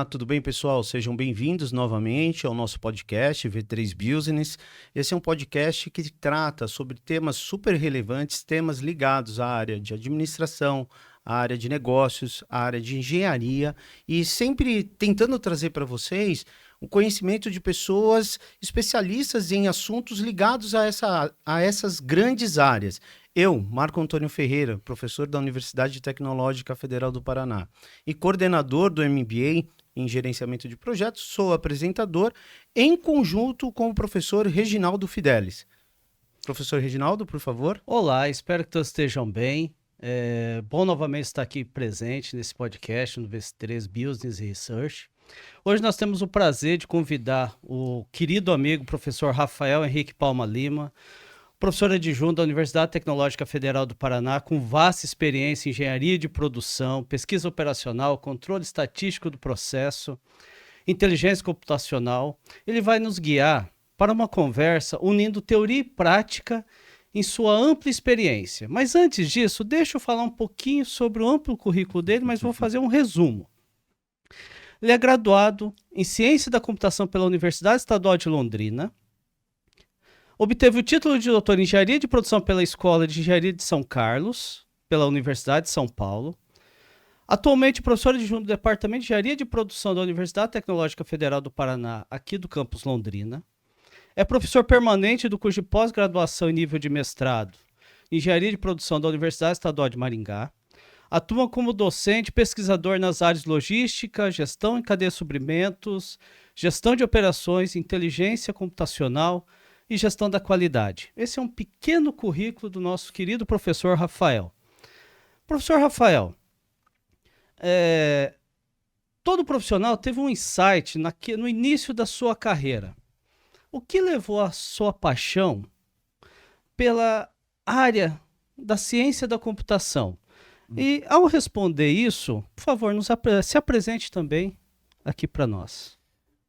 tudo bem, pessoal? Sejam bem-vindos novamente ao nosso podcast V3 Business. Esse é um podcast que trata sobre temas super relevantes, temas ligados à área de administração, à área de negócios, à área de engenharia e sempre tentando trazer para vocês o conhecimento de pessoas especialistas em assuntos ligados a essas grandes áreas. Eu, Marco Antônio Ferreira, professor da Universidade Tecnológica Federal do Paraná e coordenador do MBA em Gerenciamento de Projetos, sou apresentador em conjunto com o professor Reginaldo Fidelis. Professor Reginaldo, por favor. Olá, espero que todos estejam bem. Bom novamente estar aqui presente nesse podcast no V3 Business Research. Hoje nós temos o prazer de convidar o querido amigo professor Rafael Henrique Palma Lima, professor adjunto da Universidade Tecnológica Federal do Paraná, com vasta experiência em engenharia de produção, pesquisa operacional, controle estatístico do processo, inteligência computacional. Ele vai nos guiar para uma conversa unindo teoria e prática em sua ampla experiência. Mas antes disso, deixa eu falar um pouquinho sobre o amplo currículo dele, mas vou fazer um resumo. Ele é graduado em Ciência da Computação pela Universidade Estadual de Londrina, obteve o título de doutor em Engenharia de Produção pela Escola de Engenharia de São Carlos, pela Universidade de São Paulo. Atualmente, professor adjunto do Departamento de Engenharia de Produção da Universidade Tecnológica Federal do Paraná, aqui do campus Londrina. É professor permanente do curso de pós-graduação em nível de mestrado em Engenharia de Produção da Universidade Estadual de Maringá. Atua como docente e pesquisador nas áreas de logística, gestão em cadeia de suprimentos, gestão de operações, inteligência computacional e gestão da qualidade. Esse é um pequeno currículo do nosso querido professor Rafael. Professor Rafael, todo profissional teve um insight no início da sua carreira. O que levou a sua paixão pela área da ciência da computação? E ao responder isso, por favor, se apresente também aqui para nós.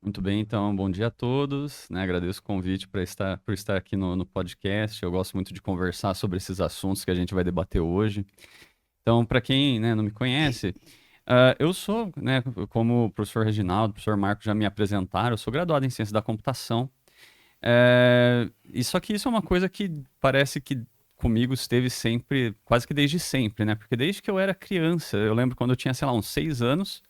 Muito bem, então, bom dia a todos, né? Agradeço o convite por estar aqui no podcast. Eu gosto muito de conversar sobre esses assuntos que a gente vai debater hoje. Então, para quem, né, não me conhece, eu sou, né, como o professor Reginaldo, o professor Marco já me apresentaram, eu sou graduado em Ciência da Computação. E só que isso é uma coisa que parece que comigo esteve sempre, quase que desde sempre, né? Porque desde que eu era criança, eu lembro quando eu tinha, sei lá, uns 6 anos,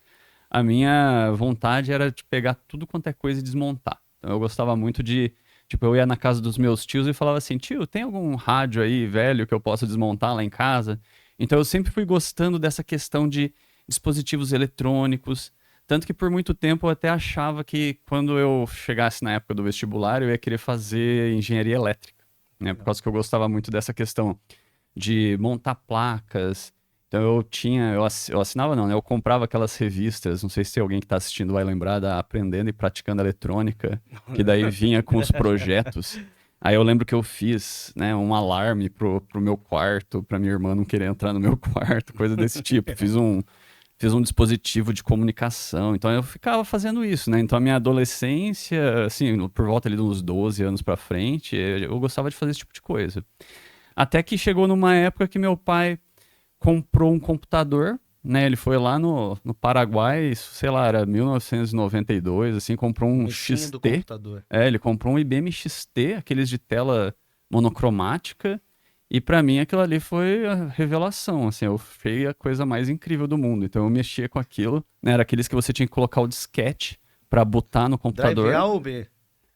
a minha vontade era de pegar tudo quanto é coisa e desmontar. Então eu gostava muito de, tipo, eu ia na casa dos meus tios e falava assim, tio, tem algum rádio aí velho que eu possa desmontar lá em casa? Então eu sempre fui gostando dessa questão de dispositivos eletrônicos, tanto que por muito tempo eu até achava que quando eu chegasse na época do vestibular eu ia querer fazer engenharia elétrica, né? Por causa que eu gostava muito dessa questão de montar placas. Então eu assinava não, né? Eu comprava aquelas revistas, não sei se alguém que está assistindo vai lembrar da Aprendendo e Praticando Eletrônica, que daí vinha com os projetos. Aí eu lembro que eu fiz, né, um alarme pro meu quarto, para minha irmã não querer entrar no meu quarto, coisa desse tipo. Fiz um dispositivo de comunicação, então eu ficava fazendo isso, né? Então a minha adolescência, assim, por volta ali de uns 12 anos para frente, eu gostava de fazer esse tipo de coisa. Até que chegou numa época que meu pai comprou um computador, né? Ele foi lá no Paraguai, sei lá, era 1992, assim, comprou um XT. Do computador. Ele comprou um IBM XT, aqueles de tela monocromática, e pra mim aquilo ali foi a revelação, assim, eu achei a coisa mais incrível do mundo. Então eu mexia com aquilo, né? Era aqueles que você tinha que colocar o disquete pra botar no computador. Drive A ou B?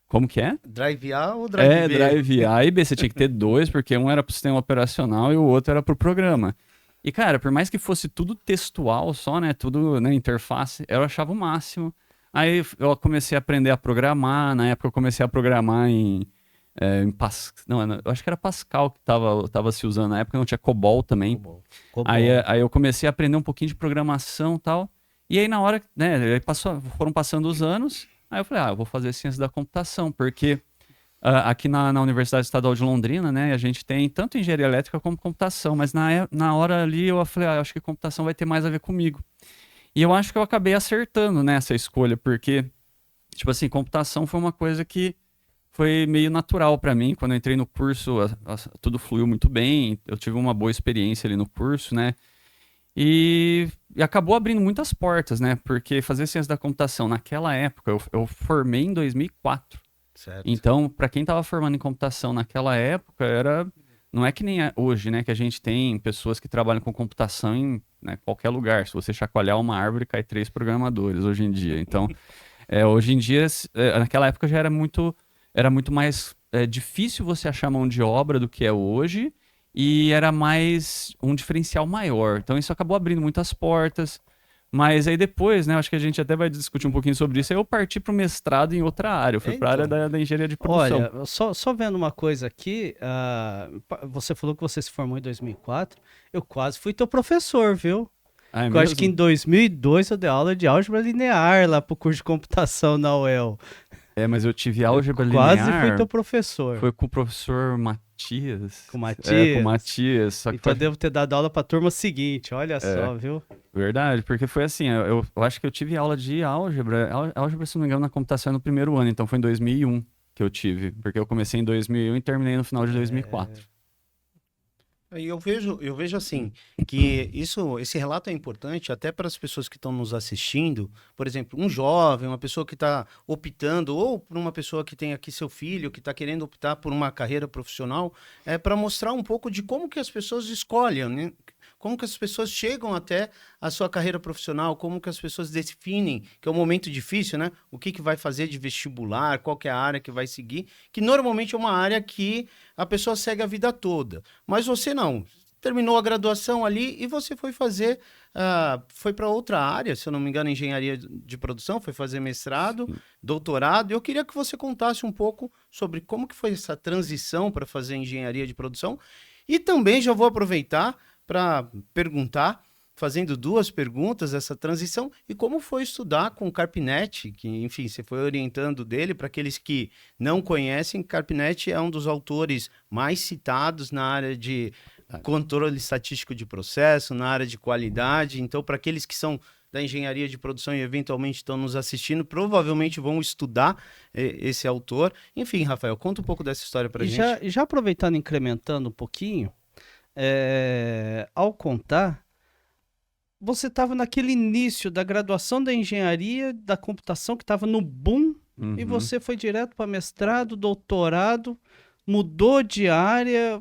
Como que é? Drive A ou Drive B? Drive A e B, você tinha que ter dois, porque um era pro sistema operacional e o outro era pro programa. E, cara, por mais que fosse tudo textual só, né, tudo, né, interface, eu achava o máximo. Aí eu comecei a aprender a programar, na época eu comecei a programar em Pascal, não, eu acho que era Pascal que tava se usando, na época não tinha COBOL também. COBOL. Aí eu comecei a aprender um pouquinho de programação e tal, e aí na hora, né, foram passando os anos, aí eu falei, eu vou fazer ciência da computação, porque aqui na Universidade Estadual de Londrina, né, a gente tem tanto engenharia elétrica como computação, mas na hora ali eu falei, eu acho que computação vai ter mais a ver comigo. E eu acho que eu acabei acertando nessa escolha, porque, tipo assim, computação foi uma coisa que foi meio natural para mim. Quando eu entrei no curso, tudo fluiu muito bem, eu tive uma boa experiência ali no curso, né, E acabou abrindo muitas portas, né? Porque fazer ciência da computação naquela época, eu formei em 2004. Certo. Então, para quem estava formando em computação naquela época, não é que nem hoje, né? Que a gente tem pessoas que trabalham com computação em, né, qualquer lugar. Se você chacoalhar uma árvore, cai 3 programadores hoje em dia. Então, hoje em dia, naquela época já era muito mais difícil você achar mão de obra do que é hoje. E era mais um diferencial maior. Então isso acabou abrindo muitas portas. Mas aí depois, né, acho que a gente até vai discutir um pouquinho sobre isso. Aí eu parti para o mestrado em outra área. Eu fui para a área da engenharia de produção. Olha, só vendo uma coisa aqui, você falou que você se formou em 2004. Eu quase fui teu professor, viu? Ah, é Eu acho que em mesmo? 2002 eu dei aula de álgebra linear lá pro curso de computação na UEL. Mas eu tive álgebra Quase fui linear. teu professor. Foi com o professor Matias. Com o Matias. Com o Matias. Só que Então eu devo ter dado aula pra turma seguinte, olha só, viu? Verdade, porque foi assim, eu acho que eu tive aula de álgebra. Álgebra, se não me engano, na computação é no primeiro ano, então foi em 2001 que eu tive. Porque eu comecei em 2001 e terminei no final de 2004. E eu vejo assim, que esse relato é importante até para as pessoas que estão nos assistindo. Por exemplo, um jovem, uma pessoa que está optando, ou por uma pessoa que tem aqui seu filho, que está querendo optar por uma carreira profissional, para mostrar um pouco de como que as pessoas escolhem, né? Como que as pessoas chegam até a sua carreira profissional, como que as pessoas definem, que é um momento difícil, né? O que vai fazer de vestibular, qual que é a área que vai seguir, que normalmente é uma área que a pessoa segue a vida toda. Mas você não. Terminou a graduação ali e você foi fazer, foi para outra área, se eu não me engano, engenharia de produção, foi fazer mestrado, doutorado. Eu queria que você contasse um pouco sobre como que foi essa transição para fazer engenharia de produção. E também já vou aproveitar para perguntar, fazendo 2 perguntas, essa transição, e como foi estudar com o Carpinetti, que, enfim, você foi orientando dele. Para aqueles que não conhecem, Carpinetti é um dos autores mais citados na área de controle estatístico de processo, na área de qualidade. Então, para aqueles que são da engenharia de produção e eventualmente estão nos assistindo, provavelmente vão estudar esse autor. Enfim, Rafael, conta um pouco dessa história para a gente. Já aproveitando, incrementando um pouquinho, ao contar, você estava naquele início da graduação da engenharia da computação que estava no boom, e você foi direto para mestrado, doutorado, mudou de área.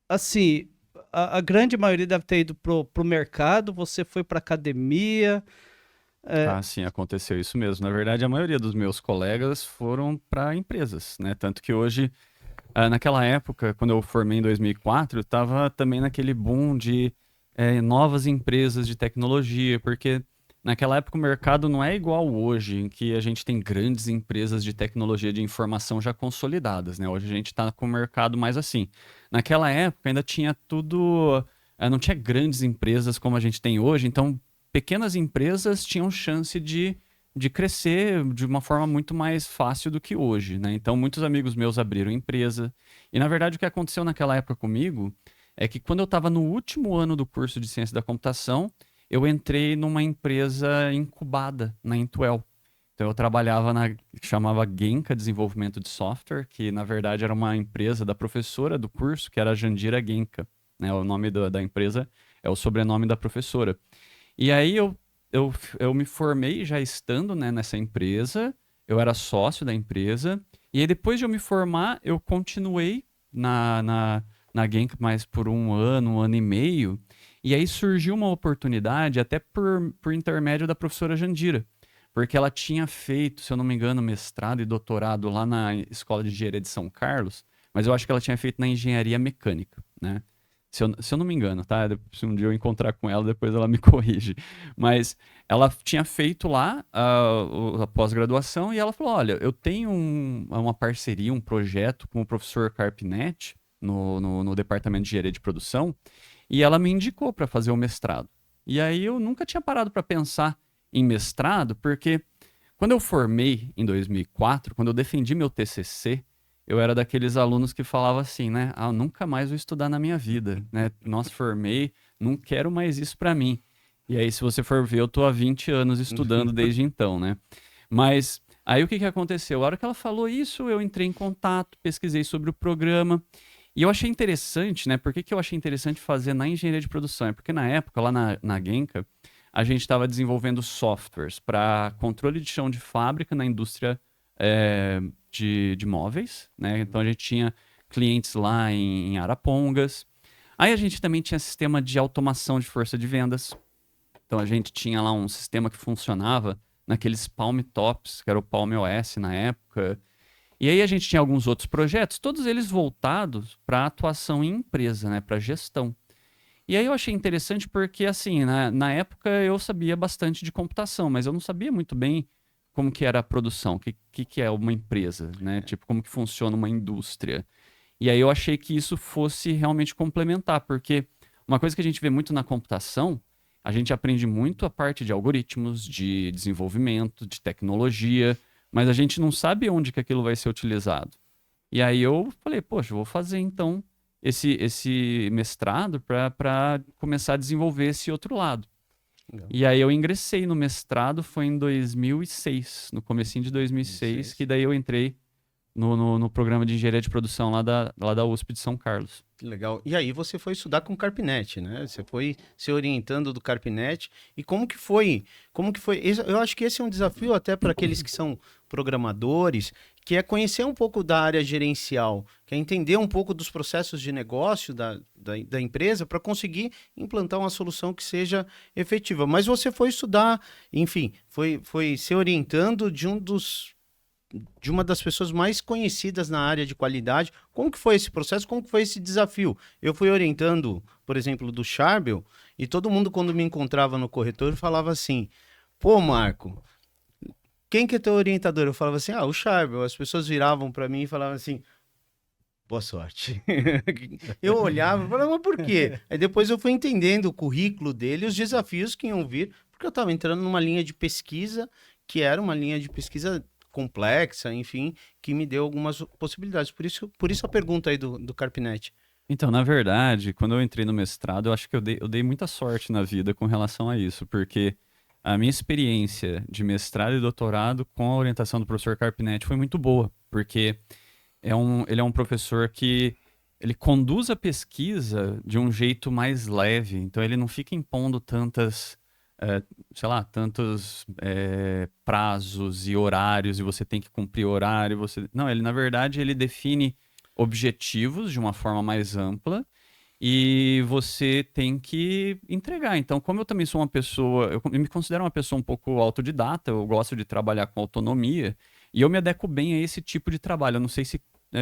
Assim, a grande maioria deve ter ido pro mercado, você foi para academia. Sim, aconteceu isso mesmo. Na verdade, a maioria dos meus colegas foram para empresas, né? Tanto que hoje, naquela época, quando eu formei em 2004, eu estava também naquele boom de novas empresas de tecnologia, porque naquela época o mercado não é igual hoje, em que a gente tem grandes empresas de tecnologia de informação já consolidadas, né? Hoje a gente está com o mercado mais assim. Naquela época ainda tinha tudo, não tinha grandes empresas como a gente tem hoje, então pequenas empresas tinham chance de crescer de uma forma muito mais fácil do que hoje, né? Então muitos amigos meus abriram empresa, e na verdade o que aconteceu naquela época comigo é que quando eu estava no último ano do curso de Ciência da Computação, eu entrei numa empresa incubada na Intuel. Então eu trabalhava chamava Genka Desenvolvimento de Software, que na verdade era uma empresa da professora do curso, que era a Jandira Genka, né? O nome da empresa é o sobrenome da professora. E aí eu me formei já estando, né, nessa empresa, eu era sócio da empresa, e aí depois de eu me formar, eu continuei na Genka mais por um ano e meio, e aí surgiu uma oportunidade até por intermédio da professora Jandira, porque ela tinha feito, se eu não me engano, mestrado e doutorado lá na Escola de Engenharia de São Carlos, mas eu acho que ela tinha feito na engenharia mecânica, né? Se eu não me engano, tá? Se um dia eu encontrar com ela, depois ela me corrige. Mas ela tinha feito lá a pós-graduação e ela falou, olha, eu tenho uma parceria, um projeto com o professor Carpinetti no departamento de engenharia de produção, e ela me indicou para fazer o mestrado. E aí eu nunca tinha parado para pensar em mestrado, porque quando eu formei em 2004, quando eu defendi meu TCC, eu era daqueles alunos que falava assim, né? Nunca mais vou estudar na minha vida, né? Nossa, formei, não quero mais isso para mim. E aí, se você for ver, eu tô há 20 anos estudando desde então, né? Mas aí o que aconteceu? A hora que ela falou isso, eu entrei em contato, pesquisei sobre o programa, E eu achei interessante, né? Por que que eu achei interessante fazer na engenharia de produção? É porque na época, lá na Genka, a gente estava desenvolvendo softwares para controle de chão de fábrica na indústria de móveis, né? Então a gente tinha clientes lá em Arapongas. Aí a gente também tinha sistema de automação de força de vendas. Então a gente tinha lá um sistema que funcionava naqueles Palm Tops, que era o Palm OS na época. E aí a gente tinha alguns outros projetos, todos eles voltados para atuação em empresa, né, para gestão. E aí eu achei interessante porque, assim, na época eu sabia bastante de computação, mas eu não sabia muito bem como que era a produção, o que é uma empresa, né? Tipo, como que funciona uma indústria. E aí eu achei que isso fosse realmente complementar, porque uma coisa que a gente vê muito na computação, a gente aprende muito a parte de algoritmos, de desenvolvimento, de tecnologia, mas a gente não sabe onde que aquilo vai ser utilizado. E aí eu falei, poxa, eu vou fazer então esse mestrado para começar a desenvolver esse outro lado. Legal. E aí eu ingressei no mestrado, foi em 2006, no comecinho de 2006, que daí eu entrei no programa de engenharia de produção lá da USP de São Carlos. Que legal. E aí você foi estudar com o Carpinet, né? Você foi se orientando do Carpinet. E como que foi? Eu acho que esse é um desafio até para aqueles que são programadores, que é conhecer um pouco da área gerencial, que é entender um pouco dos processos de negócio da empresa para conseguir implantar uma solução que seja efetiva. Mas você foi estudar, enfim, foi se orientando de uma das pessoas mais conhecidas na área de qualidade. Como que foi esse processo? Como que foi esse desafio? Eu fui orientando, por exemplo, do Charbel, e todo mundo, quando me encontrava no corretor, falava assim, pô, Marco, quem que é teu orientador? Eu falava assim, o Charbel. As pessoas viravam para mim e falavam assim, boa sorte. Eu olhava e falava, mas por quê? Aí depois eu fui entendendo o currículo dele, os desafios que iam vir, porque eu estava entrando numa linha de pesquisa, que era uma linha de pesquisa complexa, enfim, que me deu algumas possibilidades. Por isso a pergunta aí do Carpinet. Então, na verdade, quando eu entrei no mestrado, eu acho que eu dei muita sorte na vida com relação a isso, porque a minha experiência de mestrado e doutorado com a orientação do professor Carpinet foi muito boa, porque ele é um professor que ele conduz a pesquisa de um jeito mais leve, então ele não fica impondo tantos prazos e horários, e você tem que cumprir horário, Não, ele, na verdade, ele define objetivos de uma forma mais ampla e você tem que entregar. Então, como eu também sou uma pessoa, eu me considero uma pessoa um pouco autodidata, eu gosto de trabalhar com autonomia e eu me adequo bem a esse tipo de trabalho. Eu não sei se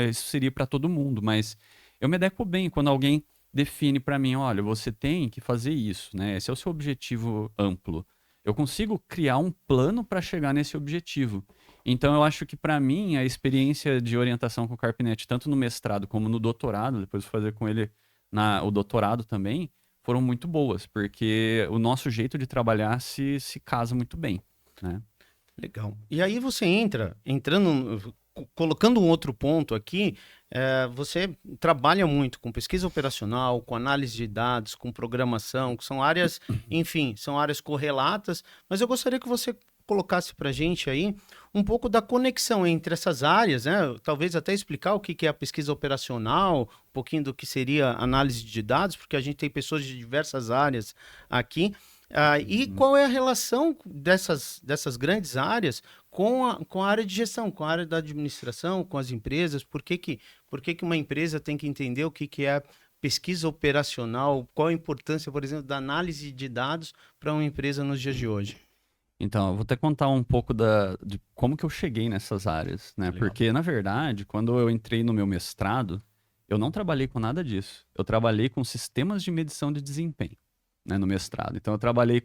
isso seria para todo mundo, mas eu me adequo bem quando alguém define para mim, olha, você tem que fazer isso, né? Esse é o seu objetivo amplo. Eu consigo criar um plano para chegar nesse objetivo. Então, eu acho que para mim a experiência de orientação com o Carpinet, tanto no mestrado como no doutorado, depois vou fazer com ele o doutorado também, foram muito boas, porque o nosso jeito de trabalhar se casa muito bem, né? Legal. E aí você colocando um outro ponto aqui, você trabalha muito com pesquisa operacional, com análise de dados, com programação, que são áreas, enfim, são áreas correlatas, mas eu gostaria que você colocasse para a gente aí um pouco da conexão entre essas áreas, né? Talvez até explicar o que é a pesquisa operacional, um pouquinho do que seria análise de dados, porque a gente tem pessoas de diversas áreas aqui. E qual é a relação dessas grandes áreas com a área de gestão, com a área da administração, com as empresas? Por que uma empresa tem que entender o que é pesquisa operacional? Qual a importância, por exemplo, da análise de dados para uma empresa nos dias de hoje? Então, eu vou até contar um pouco de como que eu cheguei nessas áreas, né? Legal. Porque, na verdade, quando eu entrei no meu mestrado, eu não trabalhei com nada disso. Eu trabalhei com sistemas de medição de desempenho, né, no mestrado. Então, eu trabalhei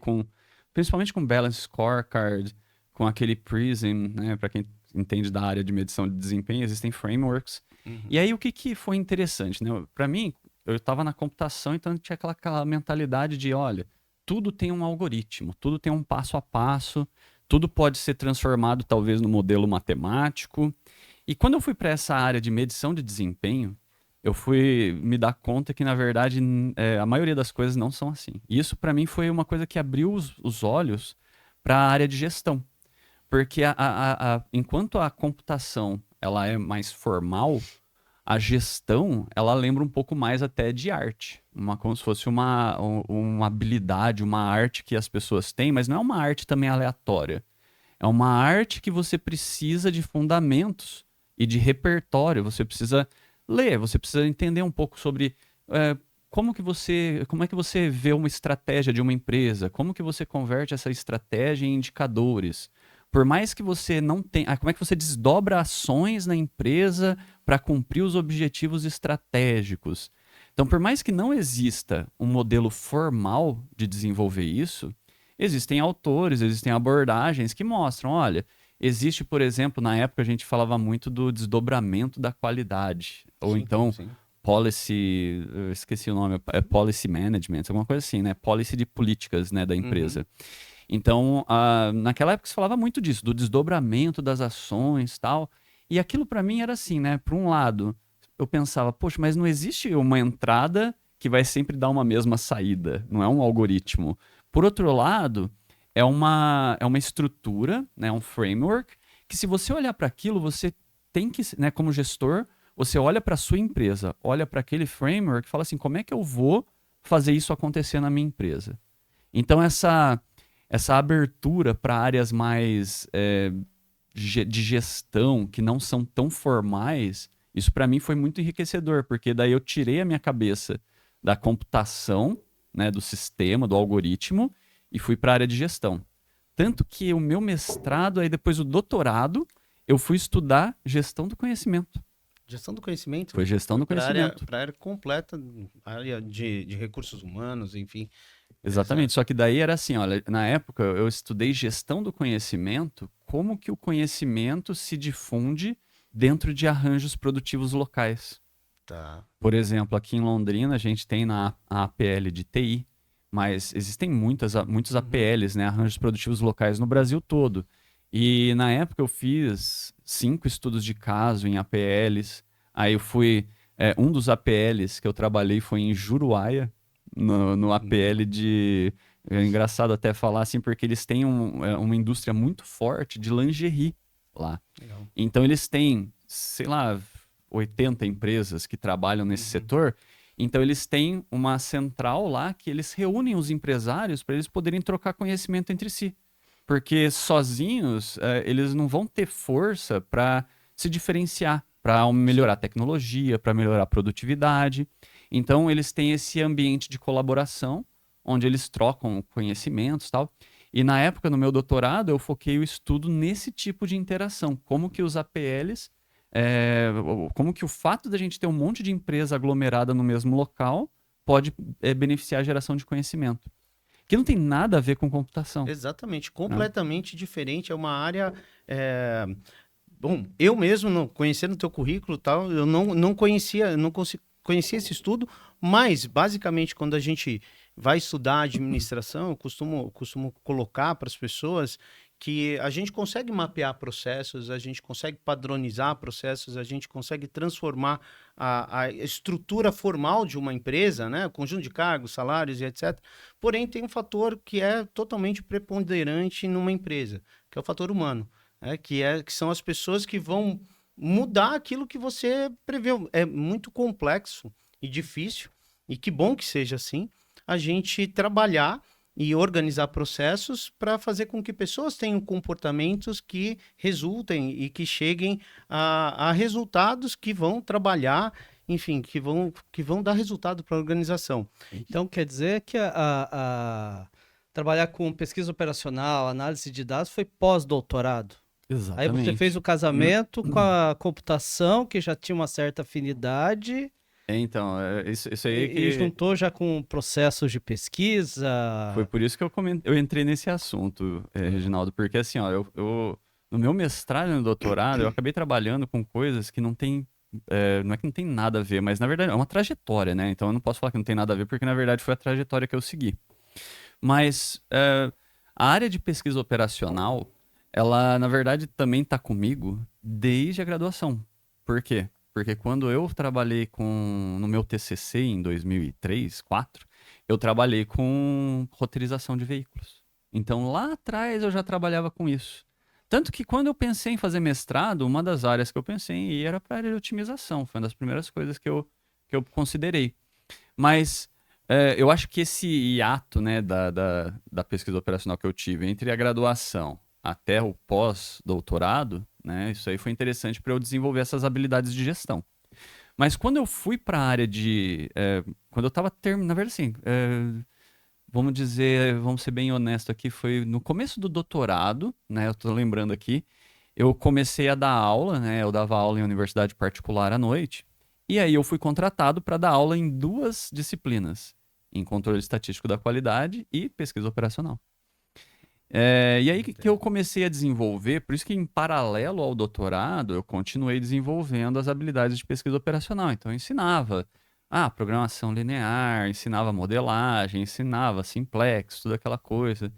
principalmente com Balance Scorecard, com aquele Prism, né? Para quem entende da área de medição de desempenho, existem frameworks. Uhum. E aí, o que foi interessante, né? Para mim, eu estava na computação, então tinha aquela mentalidade de, olha, tudo tem um algoritmo, tudo tem um passo a passo, tudo pode ser transformado talvez no modelo matemático. E quando eu fui para essa área de medição de desempenho, eu fui me dar conta que, na verdade, a maioria das coisas não são assim. E isso, para mim, foi uma coisa que abriu os olhos para a área de gestão. Porque enquanto a computação ela é mais formal, a gestão, ela lembra um pouco mais até de arte. Como se fosse uma habilidade, uma arte que as pessoas têm, mas não é uma arte também aleatória. É uma arte que você precisa de fundamentos e de repertório. Você precisa ler, você precisa entender um pouco sobre como é que você vê uma estratégia de uma empresa, como que você converte essa estratégia em indicadores. Por mais que você não tenha, como é que você desdobra ações na empresa para cumprir os objetivos estratégicos. Então, por mais que não exista um modelo formal de desenvolver isso, existem autores, existem abordagens que mostram, olha, existe, por exemplo, na época a gente falava muito do desdobramento da qualidade, ou Sim, então sim. policy, eu esqueci o nome, é policy management, alguma coisa assim, né? Policy de políticas, né, da empresa. Então, naquela época se falava muito disso, do desdobramento das ações e tal, e aquilo para mim era assim, né? Por um lado, eu pensava, poxa, mas não existe uma entrada que vai sempre dar uma mesma saída, não é um algoritmo. Por outro lado, é uma estrutura, né, um framework, que se você olhar para aquilo, você tem que, né, como gestor, você olha para a sua empresa, olha para aquele framework e fala assim, como é que eu vou fazer isso acontecer na minha empresa? Então, essa abertura para áreas mais de gestão, que não são tão formais, isso para mim foi muito enriquecedor, porque daí eu tirei a minha cabeça da computação, né, do sistema, do algoritmo, e fui para a área de gestão. Tanto que o meu mestrado, aí depois o doutorado, eu fui estudar gestão do conhecimento. Gestão do conhecimento. Foi gestão do Para a área, conhecimento. área completa, área de recursos humanos, enfim. Exatamente, só que daí era assim, olha, na época eu estudei gestão do conhecimento, como que o conhecimento se difunde dentro de arranjos produtivos locais. Tá. Por exemplo, aqui em Londrina a gente tem a APL de TI, mas existem muitos APLs, né, arranjos produtivos locais no Brasil todo. E na época eu fiz 5 estudos de caso em APLs, aí eu fui, um dos APLs que eu trabalhei foi em Juruáia, no APL de... É engraçado até falar assim, porque eles têm uma indústria muito forte de lingerie lá. Legal. Então eles têm, sei lá, 80 empresas que trabalham nesse setor. Então eles têm uma central lá que eles reúnem os empresários para eles poderem trocar conhecimento entre si. Porque sozinhos eles não vão ter força para se diferenciar, para melhorar a tecnologia, para melhorar a produtividade. Então eles têm esse ambiente de colaboração, onde eles trocam conhecimentos e tal. E na época, no meu doutorado, eu foquei o estudo nesse tipo de interação. Como que os APLs, como que o fato da gente ter um monte de empresa aglomerada no mesmo local pode beneficiar a geração de conhecimento. Que não tem nada a ver com computação. Exatamente, completamente diferente. É uma área. Bom, eu mesmo, não, conhecendo o teu currículo e tal, eu não conhecia, conhecia esse estudo, mas basicamente quando a gente vai estudar administração, eu costumo colocar para as pessoas que a gente consegue mapear processos, a gente consegue padronizar processos, a gente consegue transformar a estrutura formal de uma empresa, né? O conjunto de cargos, salários e etc. Porém, tem um fator que é totalmente preponderante numa empresa, que é o fator humano, né? Que são as pessoas que vão mudar aquilo que você preveu. É muito complexo e difícil, e que bom que seja assim, a gente trabalhar e organizar processos para fazer com que pessoas tenham comportamentos que resultem e que cheguem a resultados que vão trabalhar, enfim, que vão dar resultado para a organização. Então, quer dizer que trabalhar com pesquisa operacional, análise de dados, foi pós-doutorado? Aí você fez o casamento com a computação, que já tinha uma certa afinidade... Então, isso aí E juntou já com processos de pesquisa. Foi por isso que eu entrei nesse assunto, Reginaldo, porque assim, ó, eu no meu mestrado e no doutorado, eu acabei trabalhando com coisas que não tem, não é que não tem nada a ver, mas na verdade é uma trajetória, né? Então eu não posso falar que não tem nada a ver, porque na verdade foi a trajetória que eu segui. Mas a área de pesquisa operacional, ela na verdade também está comigo desde a graduação. Por quê? Porque quando eu trabalhei no meu TCC em 2003, 2004, eu trabalhei com roteirização de veículos. Então lá atrás eu já trabalhava com isso. Tanto que quando eu pensei em fazer mestrado, uma das áreas que eu pensei em ir era para a área de otimização. Foi uma das primeiras coisas que eu considerei. Mas eu acho que esse hiato, né, da pesquisa operacional que eu tive entre a graduação até o pós-doutorado, né, isso aí foi interessante para eu desenvolver essas habilidades de gestão. Mas quando eu fui para a área de... quando eu estava terminando... Na verdade, assim, vamos dizer, vamos ser bem honesto aqui, foi no começo do doutorado, né, eu estou lembrando aqui, eu comecei a dar aula, né, eu dava aula em universidade particular à noite, e aí eu fui contratado para dar aula em 2 disciplinas, em controle estatístico da qualidade e pesquisa operacional. E aí que eu comecei a desenvolver, por isso que em paralelo ao doutorado, eu continuei desenvolvendo as habilidades de pesquisa operacional. Então eu ensinava programação linear, ensinava modelagem, ensinava simplex, toda aquela coisa,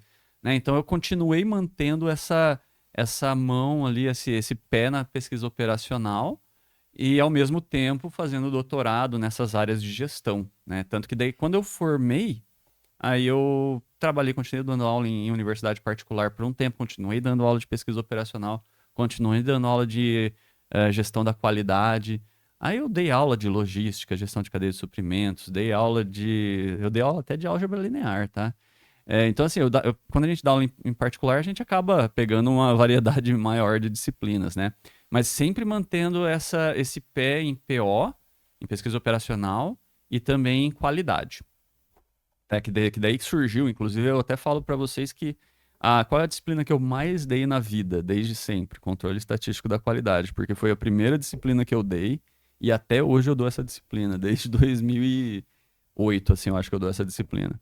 né? Então eu continuei mantendo essa mão ali, esse pé na pesquisa operacional e ao mesmo tempo fazendo doutorado nessas áreas de gestão, né? Tanto que daí quando eu formei, aí eu continuei dando aula em universidade particular por um tempo, continuei dando aula de pesquisa operacional, continuei dando aula de gestão da qualidade. Aí eu dei aula de logística, gestão de cadeia de suprimentos, eu dei aula até de álgebra linear, tá? Então, assim, quando a gente dá aula em particular, a gente acaba pegando uma variedade maior de disciplinas, né? Mas sempre mantendo esse pé em PO, em pesquisa operacional, e também em qualidade. Que daí que surgiu, inclusive eu até falo para vocês que qual é a disciplina que eu mais dei na vida, desde sempre? Controle estatístico da qualidade, porque foi a primeira disciplina que eu dei e até hoje eu dou essa disciplina, desde 2008, assim, eu acho que eu dou essa disciplina.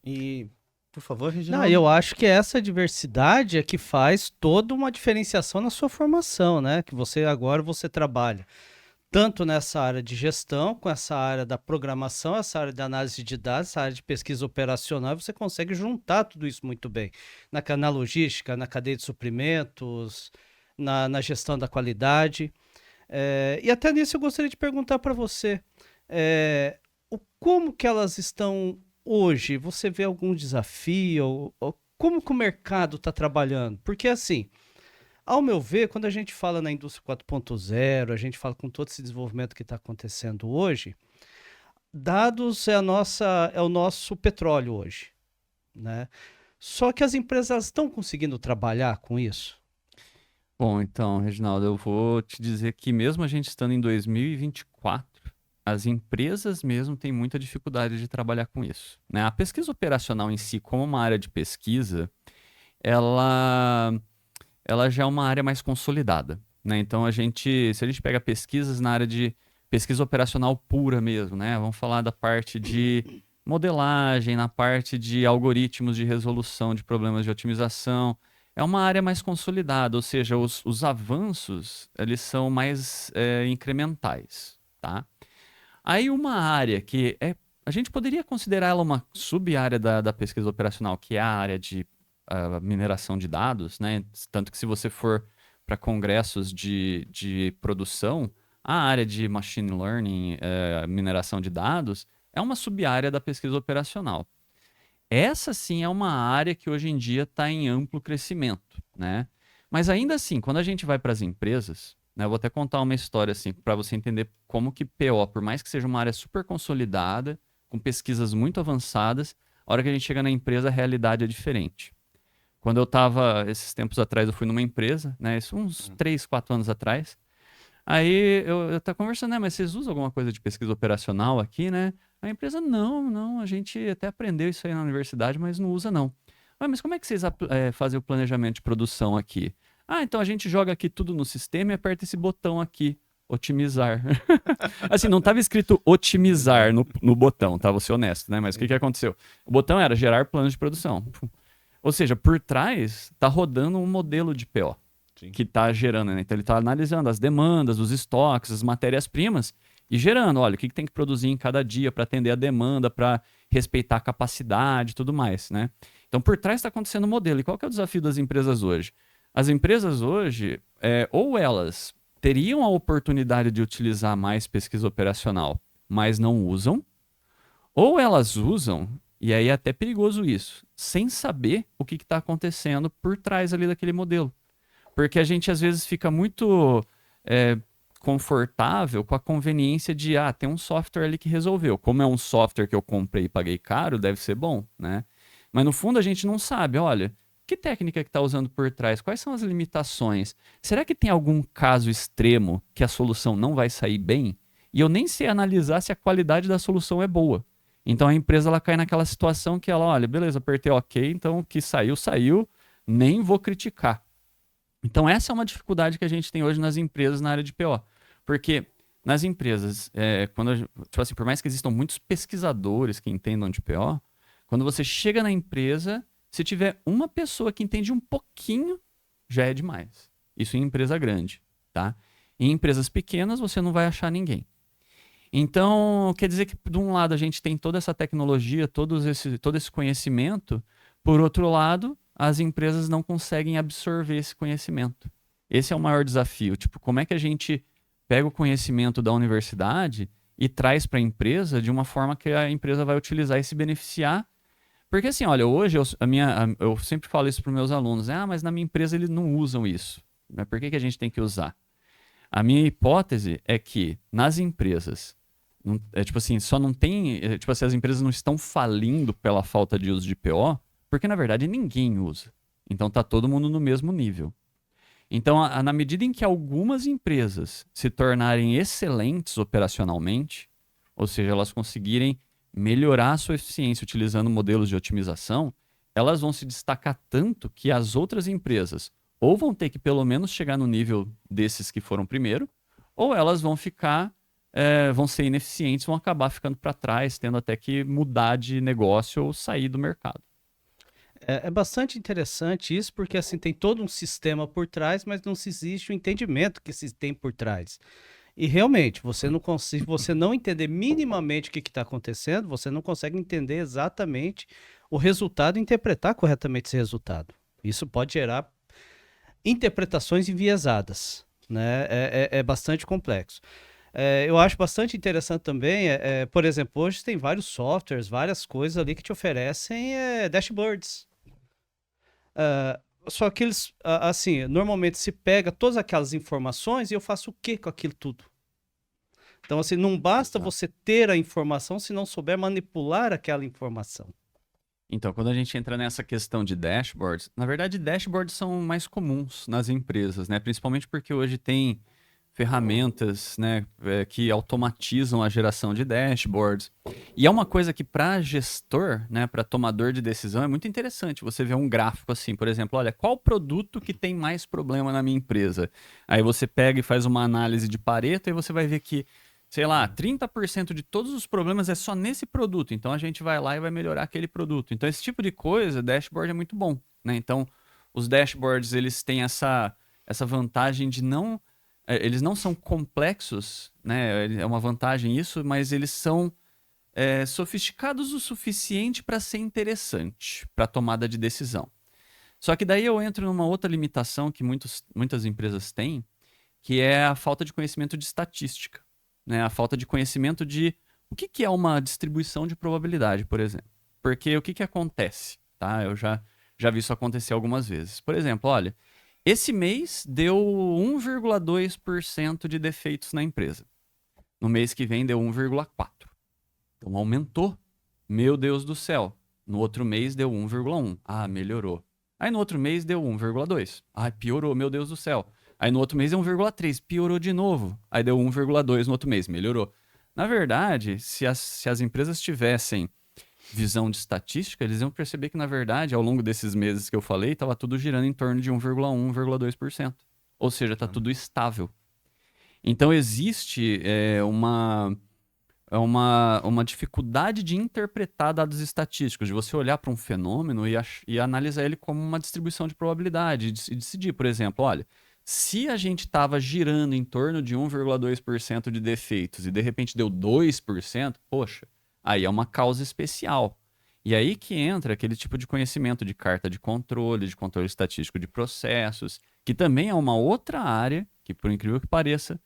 E, por favor, Não, Reginaldo. eu acho que essa diversidade é que faz toda uma diferenciação na sua formação, né? Que você trabalha tanto nessa área de gestão, com essa área da programação, essa área de análise de dados, essa área de pesquisa operacional, você consegue juntar tudo isso muito bem. Na logística, na cadeia de suprimentos, na gestão da qualidade. E até nisso eu gostaria de perguntar para você, como que elas estão hoje? Você vê algum desafio? Ou como que o mercado está trabalhando? Porque assim, ao meu ver, quando a gente fala na indústria 4.0, a gente fala com todo esse desenvolvimento que está acontecendo hoje, dados é o nosso petróleo hoje, né? Só que as empresas estão conseguindo trabalhar com isso? Bom, então, Reginaldo, eu vou te dizer que mesmo a gente estando em 2024, as empresas mesmo têm muita dificuldade de trabalhar com isso, né? A pesquisa operacional em si, como uma área de pesquisa, ela já é uma área mais consolidada, né? Então, se a gente pega pesquisas na área de pesquisa operacional pura mesmo, né? Vamos falar da parte de modelagem, na parte de algoritmos de resolução de problemas de otimização, é uma área mais consolidada, ou seja, os avanços, eles são mais incrementais, tá? Aí uma área que a gente poderia considerar ela uma sub-área da pesquisa operacional, que é a área de mineração de dados, né? Tanto que se você for para congressos de produção, a área de machine learning, mineração de dados, é uma sub-área da pesquisa operacional. Essa sim é uma área que hoje em dia está em amplo crescimento, né? Mas ainda assim, quando a gente vai para as empresas, né, eu vou até contar uma história assim para você entender como que PO, por mais que seja uma área super consolidada, com pesquisas muito avançadas, a hora que a gente chega na empresa, a realidade é diferente. Quando eu estava, esses tempos atrás, eu fui numa empresa, né, isso uns 3, 4 anos atrás, aí eu estava conversando, né, mas vocês usam alguma coisa de pesquisa operacional aqui, né? A empresa, não, a gente até aprendeu isso aí na universidade, mas não usa não. Mas como é que vocês fazem o planejamento de produção aqui? Então a gente joga aqui tudo no sistema e aperta esse botão aqui, otimizar. Assim, não estava escrito otimizar no botão, tá? Vou ser honesto, né? Mas o que aconteceu? O botão era gerar planos de produção. Ou seja, por trás está rodando um modelo de PO. Sim. Que está gerando, né? Então ele está analisando as demandas, os estoques, as matérias-primas e gerando, olha, o que tem que produzir em cada dia para atender a demanda, para respeitar a capacidade e tudo mais, né? Então, por trás está acontecendo o modelo. E qual que é o desafio das empresas hoje? As empresas hoje, ou elas teriam a oportunidade de utilizar mais pesquisa operacional, mas não usam, ou elas usam, e aí é até perigoso isso, sem saber o que está acontecendo por trás ali daquele modelo. Porque a gente às vezes fica muito confortável com a conveniência de, tem um software ali que resolveu. Como é um software que eu comprei e paguei caro, deve ser bom, né? Mas no fundo a gente não sabe, olha, que técnica que está usando por trás? Quais são as limitações? Será que tem algum caso extremo que a solução não vai sair bem? E eu nem sei analisar se a qualidade da solução é boa. Então a empresa ela cai naquela situação que ela, olha, beleza, apertei OK, então o que saiu, saiu, nem vou criticar. Então essa é uma dificuldade que a gente tem hoje nas empresas na área de PO. Porque nas empresas, tipo assim, por mais que existam muitos pesquisadores que entendam de PO, quando você chega na empresa, se tiver uma pessoa que entende um pouquinho, já é demais. Isso em empresa grande, tá? Em empresas pequenas, você não vai achar ninguém. Então, quer dizer que, de um lado, a gente tem toda essa tecnologia, todo esse conhecimento, por outro lado, as empresas não conseguem absorver esse conhecimento. Esse é o maior desafio. Tipo, como é que a gente pega o conhecimento da universidade e traz para a empresa de uma forma que a empresa vai utilizar e se beneficiar? Porque assim, olha, hoje eu sempre falo isso para os meus alunos, mas na minha empresa eles não usam isso. Mas por que a gente tem que usar? A minha hipótese é que nas empresas, tipo assim, só não tem, tipo assim, as empresas não estão falindo pela falta de uso de PO, porque na verdade ninguém usa. Então tá todo mundo no mesmo nível. Então, na medida em que algumas empresas se tornarem excelentes operacionalmente, ou seja, elas conseguirem melhorar a sua eficiência utilizando modelos de otimização, elas vão se destacar tanto que as outras empresas ou vão ter que pelo menos chegar no nível desses que foram primeiro, ou elas vão ficar, vão ser ineficientes, vão acabar ficando para trás, tendo até que mudar de negócio ou sair do mercado. É bastante interessante isso, porque assim tem todo um sistema por trás, mas não se existe o entendimento que se tem por trás. E realmente, se você não entender minimamente o que está acontecendo, você não consegue entender exatamente o resultado e interpretar corretamente esse resultado. Isso pode gerar interpretações enviesadas, né? É bastante complexo. Eu acho bastante interessante também, por exemplo, hoje tem vários softwares, várias coisas ali que te oferecem dashboards. Só que eles, assim, normalmente se pega todas aquelas informações e eu faço o que com aquilo tudo? Então, assim, não basta você ter a informação se não souber manipular aquela informação. Então, quando a gente entra nessa questão de dashboards, na verdade, dashboards são mais comuns nas empresas, né? Principalmente porque hoje tem ferramentas, né, que automatizam a geração de dashboards. E é uma coisa que para gestor, né, para tomador de decisão, é muito interessante você ver um gráfico assim, por exemplo, olha, qual produto que tem mais problema na minha empresa? Aí você pega e faz uma análise de Pareto e você vai ver que, sei lá, 30% de todos os problemas é só nesse produto. Então a gente vai lá e vai melhorar aquele produto. Então esse tipo de coisa, dashboard é muito bom, né? Então os dashboards, eles têm essa vantagem de não... Eles não são complexos, né? É uma vantagem isso, mas eles são sofisticados o suficiente para ser interessante para tomada de decisão. Só que daí eu entro numa outra limitação que muitas empresas têm, que é a falta de conhecimento de estatística, né? A falta de conhecimento de o que é uma distribuição de probabilidade, por exemplo. Porque o que acontece? Tá? Eu já vi isso acontecer algumas vezes. Por exemplo, olha, esse mês deu 1,2% de defeitos na empresa. No mês que vem deu 1,4%. Então aumentou. Meu Deus do céu. No outro mês deu 1,1%. Ah, melhorou. Aí no outro mês deu 1,2%. Ah, piorou, meu Deus do céu. Aí no outro mês deu 1,3%. Piorou de novo. Aí deu 1,2% no outro mês. Melhorou. Na verdade, se as empresas tivessem visão de estatística, eles iam perceber que, na verdade, ao longo desses meses que eu falei, estava tudo girando em torno de 1,1%, 1,2%. Ou seja, está tudo estável. Então, existe uma dificuldade de interpretar dados estatísticos, de você olhar para um fenômeno e analisar ele como uma distribuição de probabilidade e decidir, por exemplo, olha, se a gente estava girando em torno de 1,2% de defeitos e de repente deu 2%, poxa, aí é uma causa especial. E aí que entra aquele tipo de conhecimento de carta de controle estatístico de processos, que também é uma outra área que, por incrível que pareça,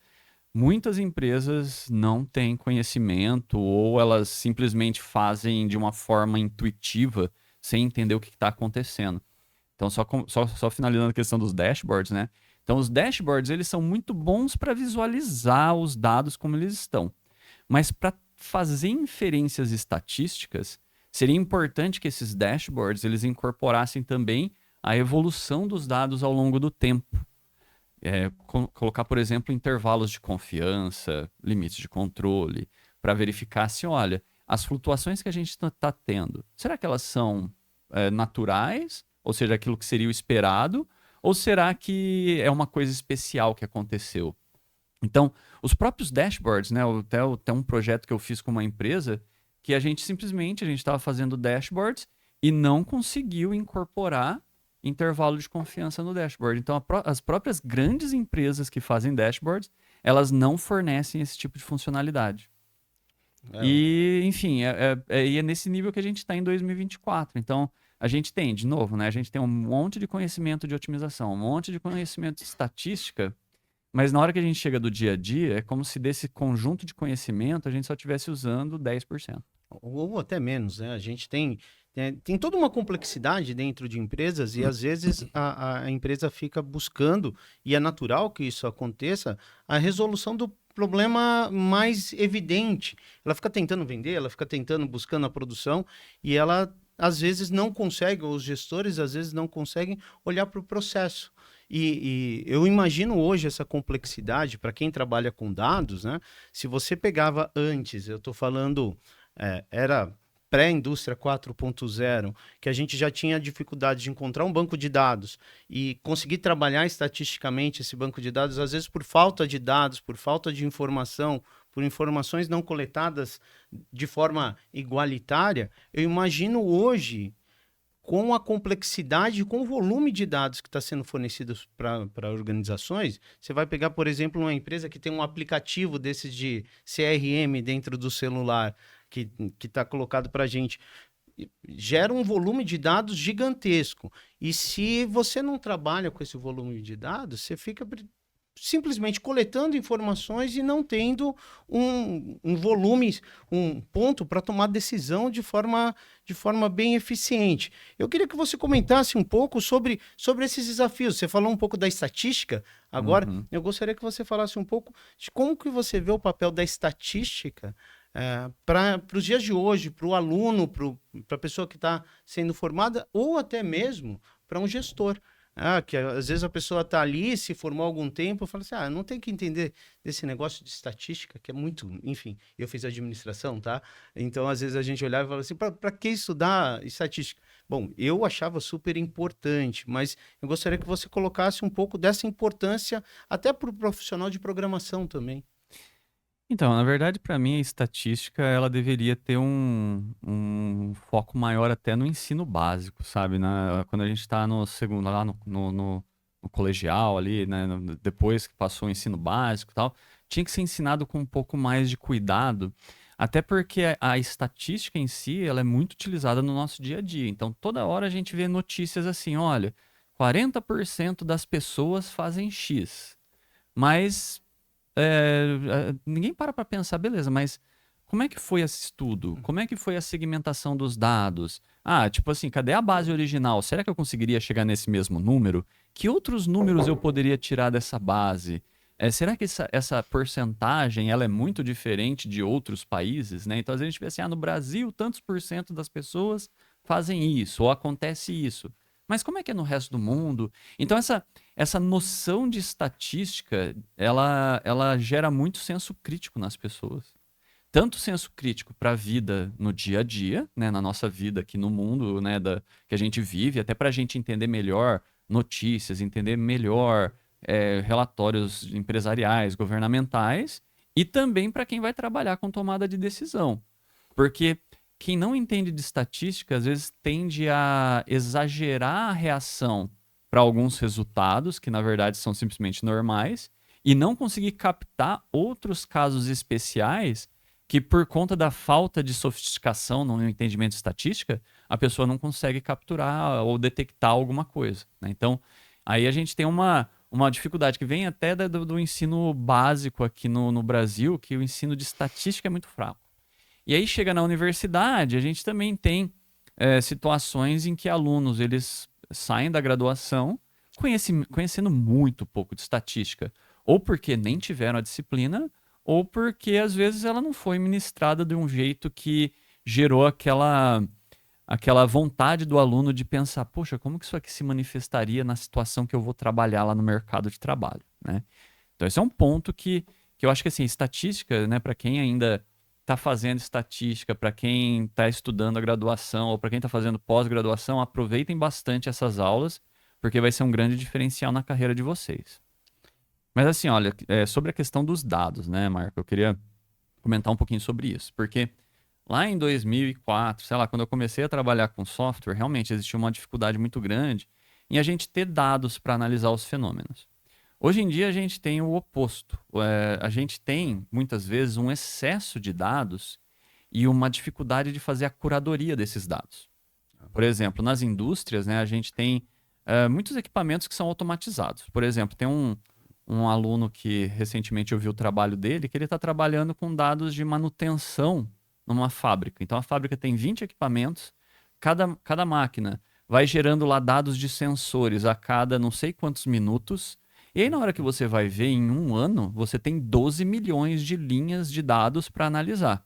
muitas empresas não têm conhecimento ou elas simplesmente fazem de uma forma intuitiva, sem entender o que está acontecendo. Então, só finalizando a questão dos dashboards, né? Então, os dashboards, eles são muito bons para visualizar os dados como eles estão. Mas para fazer inferências estatísticas, seria importante que esses dashboards eles incorporassem também a evolução dos dados ao longo do tempo. Colocar, por exemplo, intervalos de confiança, limites de controle, para verificar se, olha, as flutuações que a gente está tendo, será que elas são naturais? Ou seja, aquilo que seria o esperado? Ou será que é uma coisa especial que aconteceu? Então, os próprios dashboards, né? Até um projeto que eu fiz com uma empresa, que a gente estava fazendo dashboards e não conseguiu incorporar intervalo de confiança no dashboard. Então, as próprias grandes empresas que fazem dashboards, elas não fornecem esse tipo de funcionalidade. E, enfim, é nesse nível que a gente está em 2024. Então, a gente tem, de novo, né? A gente tem um monte de conhecimento de otimização, um monte de conhecimento de estatística, mas na hora que a gente chega do dia a dia, é como se desse conjunto de conhecimento a gente só estivesse usando 10%. Ou até menos, né? A gente tem toda uma complexidade dentro de empresas e às vezes a empresa fica buscando, e é natural que isso aconteça, a resolução do problema mais evidente. Ela fica tentando vender, ela fica buscando a produção e ela às vezes não consegue, ou os gestores às vezes não conseguem olhar para o processo. E eu imagino hoje essa complexidade para quem trabalha com dados, né? Se você pegava antes, eu estou falando, era pré-indústria 4.0, que a gente já tinha dificuldade de encontrar um banco de dados e conseguir trabalhar estatisticamente esse banco de dados, às vezes por falta de dados, por falta de informação, por informações não coletadas de forma igualitária. Eu imagino hoje, com a complexidade, com o volume de dados que está sendo fornecido para organizações, você vai pegar, por exemplo, uma empresa que tem um aplicativo desses de CRM dentro do celular, que está colocado para a gente, gera um volume de dados gigantesco. E se você não trabalha com esse volume de dados, você fica simplesmente coletando informações e não tendo um volume, um ponto para tomar decisão de forma bem eficiente. Eu queria que você comentasse um pouco sobre esses desafios. Você falou um pouco da estatística, agora eu gostaria que você falasse um pouco de como que você vê o papel da estatística para os dias de hoje, para o aluno, para a pessoa que está sendo formada, ou até mesmo para um gestor. Que às vezes a pessoa está ali, se formou há algum tempo, fala assim, não tem que entender desse negócio de estatística, que é muito... Enfim, eu fiz administração, tá? Então, às vezes a gente olhava e falava assim, para que estudar estatística? Bom, eu achava super importante, mas eu gostaria que você colocasse um pouco dessa importância até para o profissional de programação também. Então, na verdade, para mim, a estatística ela deveria ter um foco maior até no ensino básico, sabe? Quando a gente está no segundo, lá no colegial ali, né? Depois que passou o ensino básico e tal, tinha que ser ensinado com um pouco mais de cuidado, até porque a estatística em si, ela é muito utilizada no nosso dia a dia. Então, toda hora a gente vê notícias assim, olha, 40% das pessoas fazem X, mas... ninguém para pensar, beleza, mas como é que foi esse estudo? Como é que foi a segmentação dos dados? Tipo assim, cadê a base original? Será que eu conseguiria chegar nesse mesmo número? Que outros números eu poderia tirar dessa base? Será que essa porcentagem ela é muito diferente de outros países, né? Então, às vezes a gente vê assim, no Brasil, tantos por cento das pessoas fazem isso, ou acontece isso. Mas como é que é no resto do mundo? Então, essa noção de estatística, ela gera muito senso crítico nas pessoas. Tanto senso crítico para a vida no dia a dia, né, na nossa vida aqui no mundo, né, que a gente vive, até para a gente entender melhor notícias, entender melhor relatórios empresariais, governamentais, e também para quem vai trabalhar com tomada de decisão. Porque... quem não entende de estatística, às vezes tende a exagerar a reação para alguns resultados, que na verdade são simplesmente normais, e não conseguir captar outros casos especiais que, por conta da falta de sofisticação no entendimento de estatística, a pessoa não consegue capturar ou detectar alguma coisa, né? Então, aí a gente tem uma dificuldade que vem até do ensino básico aqui no Brasil, que o ensino de estatística é muito fraco. E aí chega na universidade, a gente também tem situações em que alunos eles saem da graduação conhecendo muito pouco de estatística. Ou porque nem tiveram a disciplina, ou porque às vezes ela não foi ministrada de um jeito que gerou aquela vontade do aluno de pensar, poxa, como que isso aqui se manifestaria na situação que eu vou trabalhar lá no mercado de trabalho, né? Então esse é um ponto que eu acho que assim, estatística, né, para quem ainda está fazendo estatística, para quem está estudando a graduação ou para quem está fazendo pós-graduação, aproveitem bastante essas aulas, porque vai ser um grande diferencial na carreira de vocês. Mas assim, olha, sobre a questão dos dados, né, Marco? Eu queria comentar um pouquinho sobre isso, porque lá em 2004, sei lá, quando eu comecei a trabalhar com software, realmente existia uma dificuldade muito grande em a gente ter dados para analisar os fenômenos. Hoje em dia a gente tem o oposto. A gente tem, muitas vezes, um excesso de dados e uma dificuldade de fazer a curadoria desses dados. Por exemplo, nas indústrias, né, a gente tem muitos equipamentos que são automatizados. Por exemplo, tem um aluno que recentemente eu vi o trabalho dele, que ele está trabalhando com dados de manutenção numa fábrica. Então a fábrica tem 20 equipamentos, cada máquina vai gerando lá dados de sensores a cada não sei quantos minutos. E aí, na hora que você vai ver, em um ano, você tem 12 milhões de linhas de dados para analisar.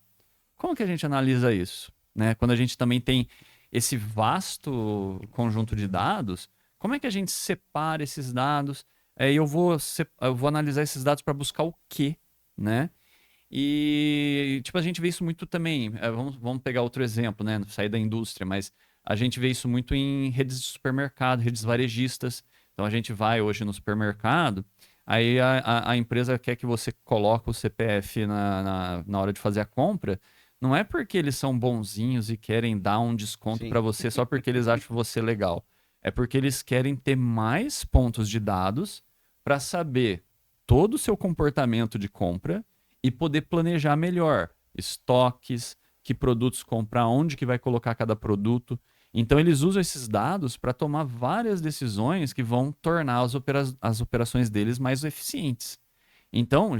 Como que a gente analisa isso? Né? Quando a gente também tem esse vasto conjunto de dados, como é que a gente separa esses dados? Eu vou analisar esses dados para buscar o quê? Né? E tipo, a gente vê isso muito também. Vamos pegar outro exemplo, né? Sair da indústria, mas a gente vê isso muito em redes de supermercado, redes varejistas. Então a gente vai hoje no supermercado, aí a empresa quer que você coloque o CPF na hora de fazer a compra. Não é porque eles são bonzinhos e querem dar um desconto para você só porque eles acham você legal. É porque eles querem ter mais pontos de dados para saber todo o seu comportamento de compra e poder planejar melhor estoques, que produtos comprar, onde que vai colocar cada produto. Então, eles usam esses dados para tomar várias decisões que vão tornar as operações deles mais eficientes. Então,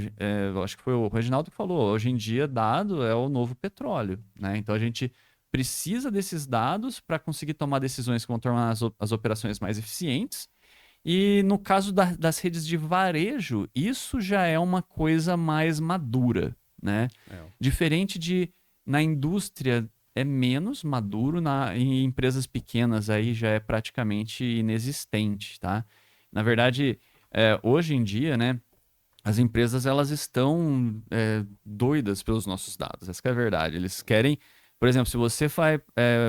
eu acho que foi o Reginaldo que falou, hoje em dia, dado é o novo petróleo, né? Então, a gente precisa desses dados para conseguir tomar decisões que vão tornar as operações mais eficientes. E no caso das redes de varejo, isso já é uma coisa mais madura, né? Diferente na indústria é menos maduro, em empresas pequenas aí já é praticamente inexistente, tá? Na verdade, hoje em dia, né, as empresas elas estão doidas pelos nossos dados, essa que é a verdade. Eles querem, por exemplo, se você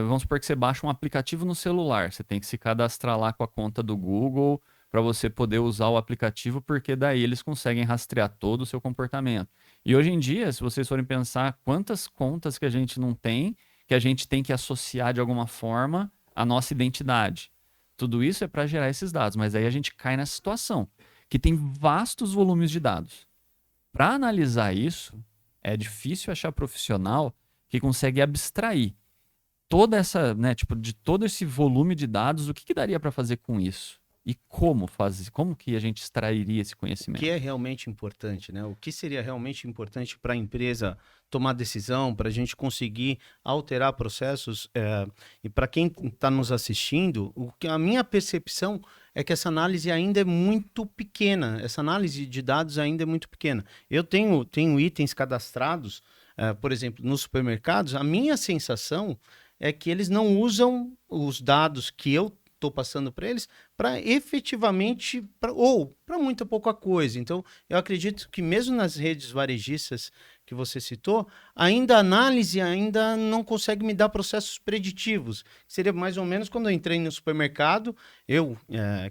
vamos supor que você baixa um aplicativo no celular, você tem que se cadastrar lá com a conta do Google para você poder usar o aplicativo, porque daí eles conseguem rastrear todo o seu comportamento. E hoje em dia, se vocês forem pensar quantas contas que a gente não tem, que a gente tem que associar de alguma forma à nossa identidade. Tudo isso é para gerar esses dados, mas aí a gente cai nessa situação, que tem vastos volumes de dados. Para analisar isso, é difícil achar profissional que consegue abstrair toda essa, né, tipo, de todo esse volume de dados, o que daria para fazer com isso? E como fazer? Como que a gente extrairia esse conhecimento? O que é realmente importante, né? O que seria realmente importante para a empresa tomar decisão, para a gente conseguir alterar processos? E para quem está nos assistindo, a minha percepção é que essa análise ainda é muito pequena. Essa análise de dados ainda é muito pequena. Eu tenho itens cadastrados, por exemplo, nos supermercados. A minha sensação é que eles não usam os dados que eu estou passando para eles para efetivamente, ou para muita pouca coisa. Então, eu acredito que mesmo nas redes varejistas que você citou, a análise ainda não consegue me dar processos preditivos. Seria mais ou menos quando eu entrei no supermercado, eu,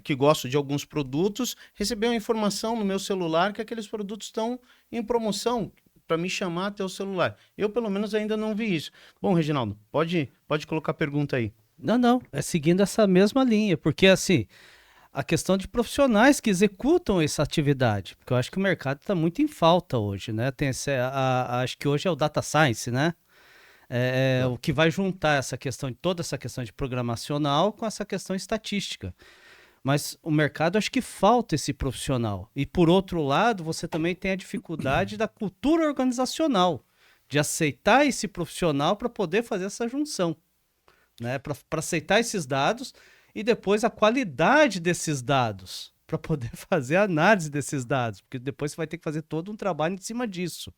que gosto de alguns produtos, recebi uma informação no meu celular que aqueles produtos estão em promoção para me chamar até o celular. Eu, pelo menos, ainda não vi isso. Bom, Reginaldo, pode colocar a pergunta aí. Não, é seguindo essa mesma linha, porque assim, a questão de profissionais que executam essa atividade, porque eu acho que o mercado está muito em falta hoje, né? Acho que hoje é o data science, né? O que vai juntar toda essa questão de programacional com essa questão estatística. Mas o mercado, acho que falta esse profissional. E por outro lado, você também tem a dificuldade da cultura organizacional, de aceitar esse profissional para poder fazer essa junção. Né, para aceitar esses dados e depois a qualidade desses dados, para poder fazer a análise desses dados, porque depois você vai ter que fazer todo um trabalho em cima disso,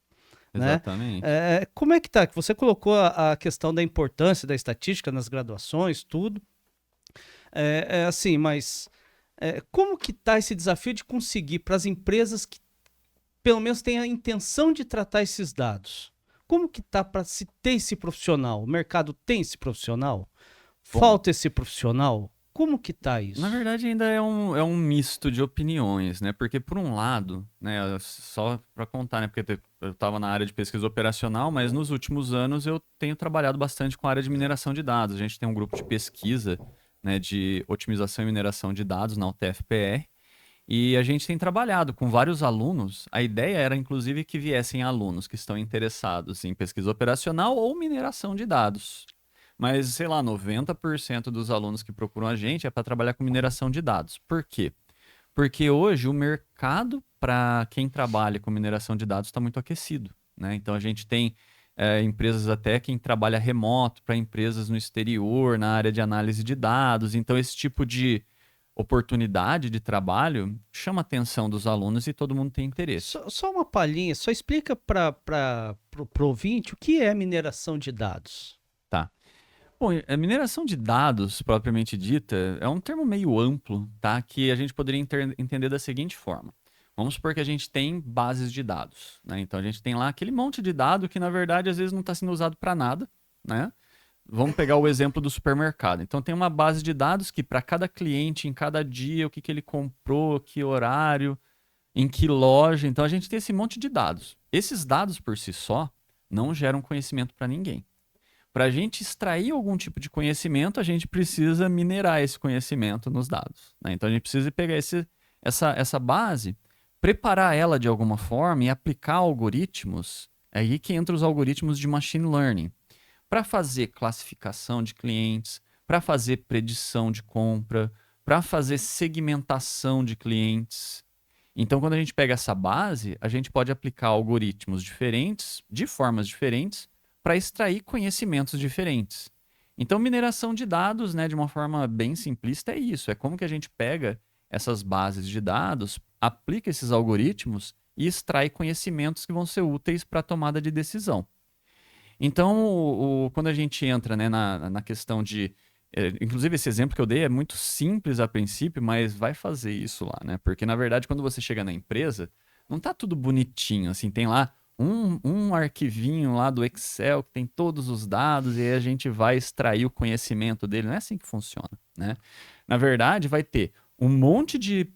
né? Exatamente. Como é que tá? Você colocou a questão da importância da estatística nas graduações, tudo. Assim, mas como que tá esse desafio de conseguir para as empresas que pelo menos têm a intenção de tratar esses dados? Como que tá para se ter esse profissional? O mercado tem esse profissional? Bom, Falta esse profissional? Como que tá isso? na verdade, ainda é um misto de opiniões, né? Porque, por um lado, né, só para contar, né? Porque eu estava na área de pesquisa operacional, mas nos últimos anos eu tenho trabalhado bastante com a área de mineração de dados. A gente tem um grupo de pesquisa, né, de otimização e mineração de dados na UTF-PR, e a gente tem trabalhado com vários alunos. A ideia era, inclusive, que viessem alunos que estão interessados em pesquisa operacional ou mineração de dados. Mas, sei lá, 90% dos alunos que procuram a gente é para trabalhar com mineração de dados. Por quê? Porque hoje o mercado para quem trabalha com mineração de dados está muito aquecido, né? Então a gente tem empresas até quem trabalha remoto para empresas no exterior, na área de análise de dados. Então esse tipo de oportunidade de trabalho chama a atenção dos alunos e todo mundo tem interesse. Só uma palhinha, só explica para o ouvinte o que é mineração de dados. Tá. Bom, a mineração de dados, propriamente dita, é um termo meio amplo, tá? Que a gente poderia entender da seguinte forma. Vamos supor que a gente tem bases de dados, né? Então a gente tem lá aquele monte de dado que, na verdade, às vezes não está sendo usado para nada, né? Vamos pegar o exemplo do supermercado. Então tem uma base de dados que para cada cliente, em cada dia, o que que ele comprou, que horário, em que loja. Então a gente tem esse monte de dados. Esses dados por si só não geram conhecimento para ninguém. Para a gente extrair algum tipo de conhecimento, a gente precisa minerar esse conhecimento nos dados, né? Então a gente precisa pegar essa base, preparar ela de alguma forma e aplicar algoritmos. É aí que entram os algoritmos de machine learning para fazer classificação de clientes, para fazer predição de compra, para fazer segmentação de clientes. Então, quando a gente pega essa base, a gente pode aplicar algoritmos diferentes, de formas diferentes, para extrair conhecimentos diferentes. Então, mineração de dados, né, de uma forma bem simplista, é isso. É como que a gente pega essas bases de dados, aplica esses algoritmos e extrai conhecimentos que vão ser úteis para a tomada de decisão. Então, quando a gente entra, né, na questão de... inclusive, esse exemplo que eu dei é muito simples a princípio, mas vai fazer isso lá, né? Porque, na verdade, quando você chega na empresa, não tá tudo bonitinho, assim, tem lá um arquivinho lá do Excel que tem todos os dados e aí a gente vai extrair o conhecimento dele. Não é assim que funciona, né? Na verdade, vai ter um monte de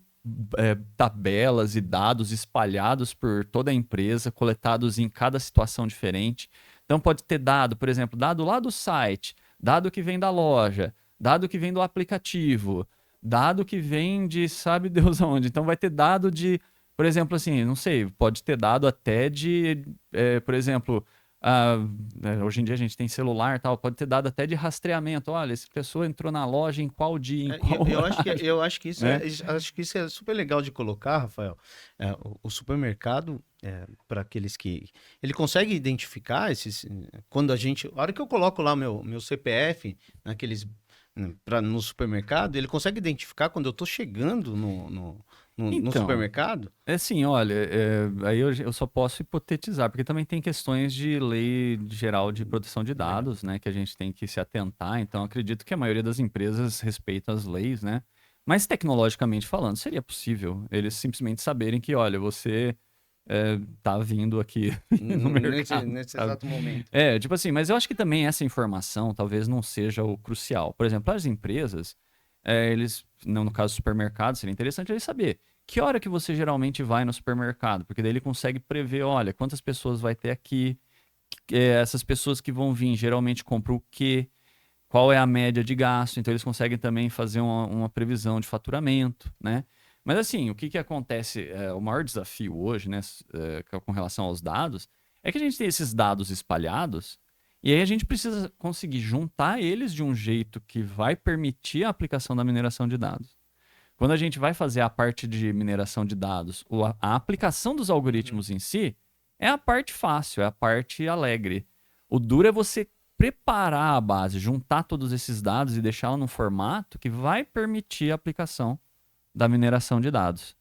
tabelas e dados espalhados por toda a empresa, coletados em cada situação diferente. Então pode ter dado, por exemplo, dado lá do site, dado que vem da loja, dado que vem do aplicativo, dado que vem de sabe Deus aonde. Então vai ter dado de, por exemplo, assim, não sei, pode ter dado até de, por exemplo, hoje em dia a gente tem celular e tal, pode ter dado até de rastreamento. Olha, essa pessoa entrou na loja em qual dia, em qual horário. Eu acho que isso né? acho que isso é super legal de colocar, Rafael. O supermercado, para aqueles que... Ele consegue identificar esses... Quando a gente... A hora que eu coloco lá meu CPF naqueles... no supermercado, ele consegue identificar quando eu estou chegando no Então, supermercado? é assim, olha, aí eu só posso hipotetizar, porque também tem questões de lei geral de proteção de dados, né, que a gente tem que se atentar. Então, acredito que a maioria das empresas respeita as leis, né? Mas tecnologicamente falando, seria possível eles simplesmente saberem que, olha, você tá vindo aqui no mercado. Nesse sabe? exato momento. Tipo assim, mas eu acho que também essa informação talvez não seja o crucial. Por exemplo, as empresas, eles, no caso do supermercado, seria interessante eles saber que hora que você geralmente vai no supermercado, porque daí ele consegue prever, olha, quantas pessoas vai ter aqui, essas pessoas que vão vir geralmente compram o quê, qual é a média de gasto, então eles conseguem também fazer uma previsão de faturamento, né? Mas assim, o que acontece, o maior desafio hoje, né, com relação aos dados, é que a gente tem esses dados espalhados e aí a gente precisa conseguir juntar eles de um jeito que vai permitir a aplicação da mineração de dados. Quando a gente vai fazer a parte de mineração de dados, a aplicação dos algoritmos em si, é a parte fácil, é a parte alegre. O duro é você preparar a base, juntar todos esses dados e deixá-la num formato que vai permitir a aplicação da mineração de dados.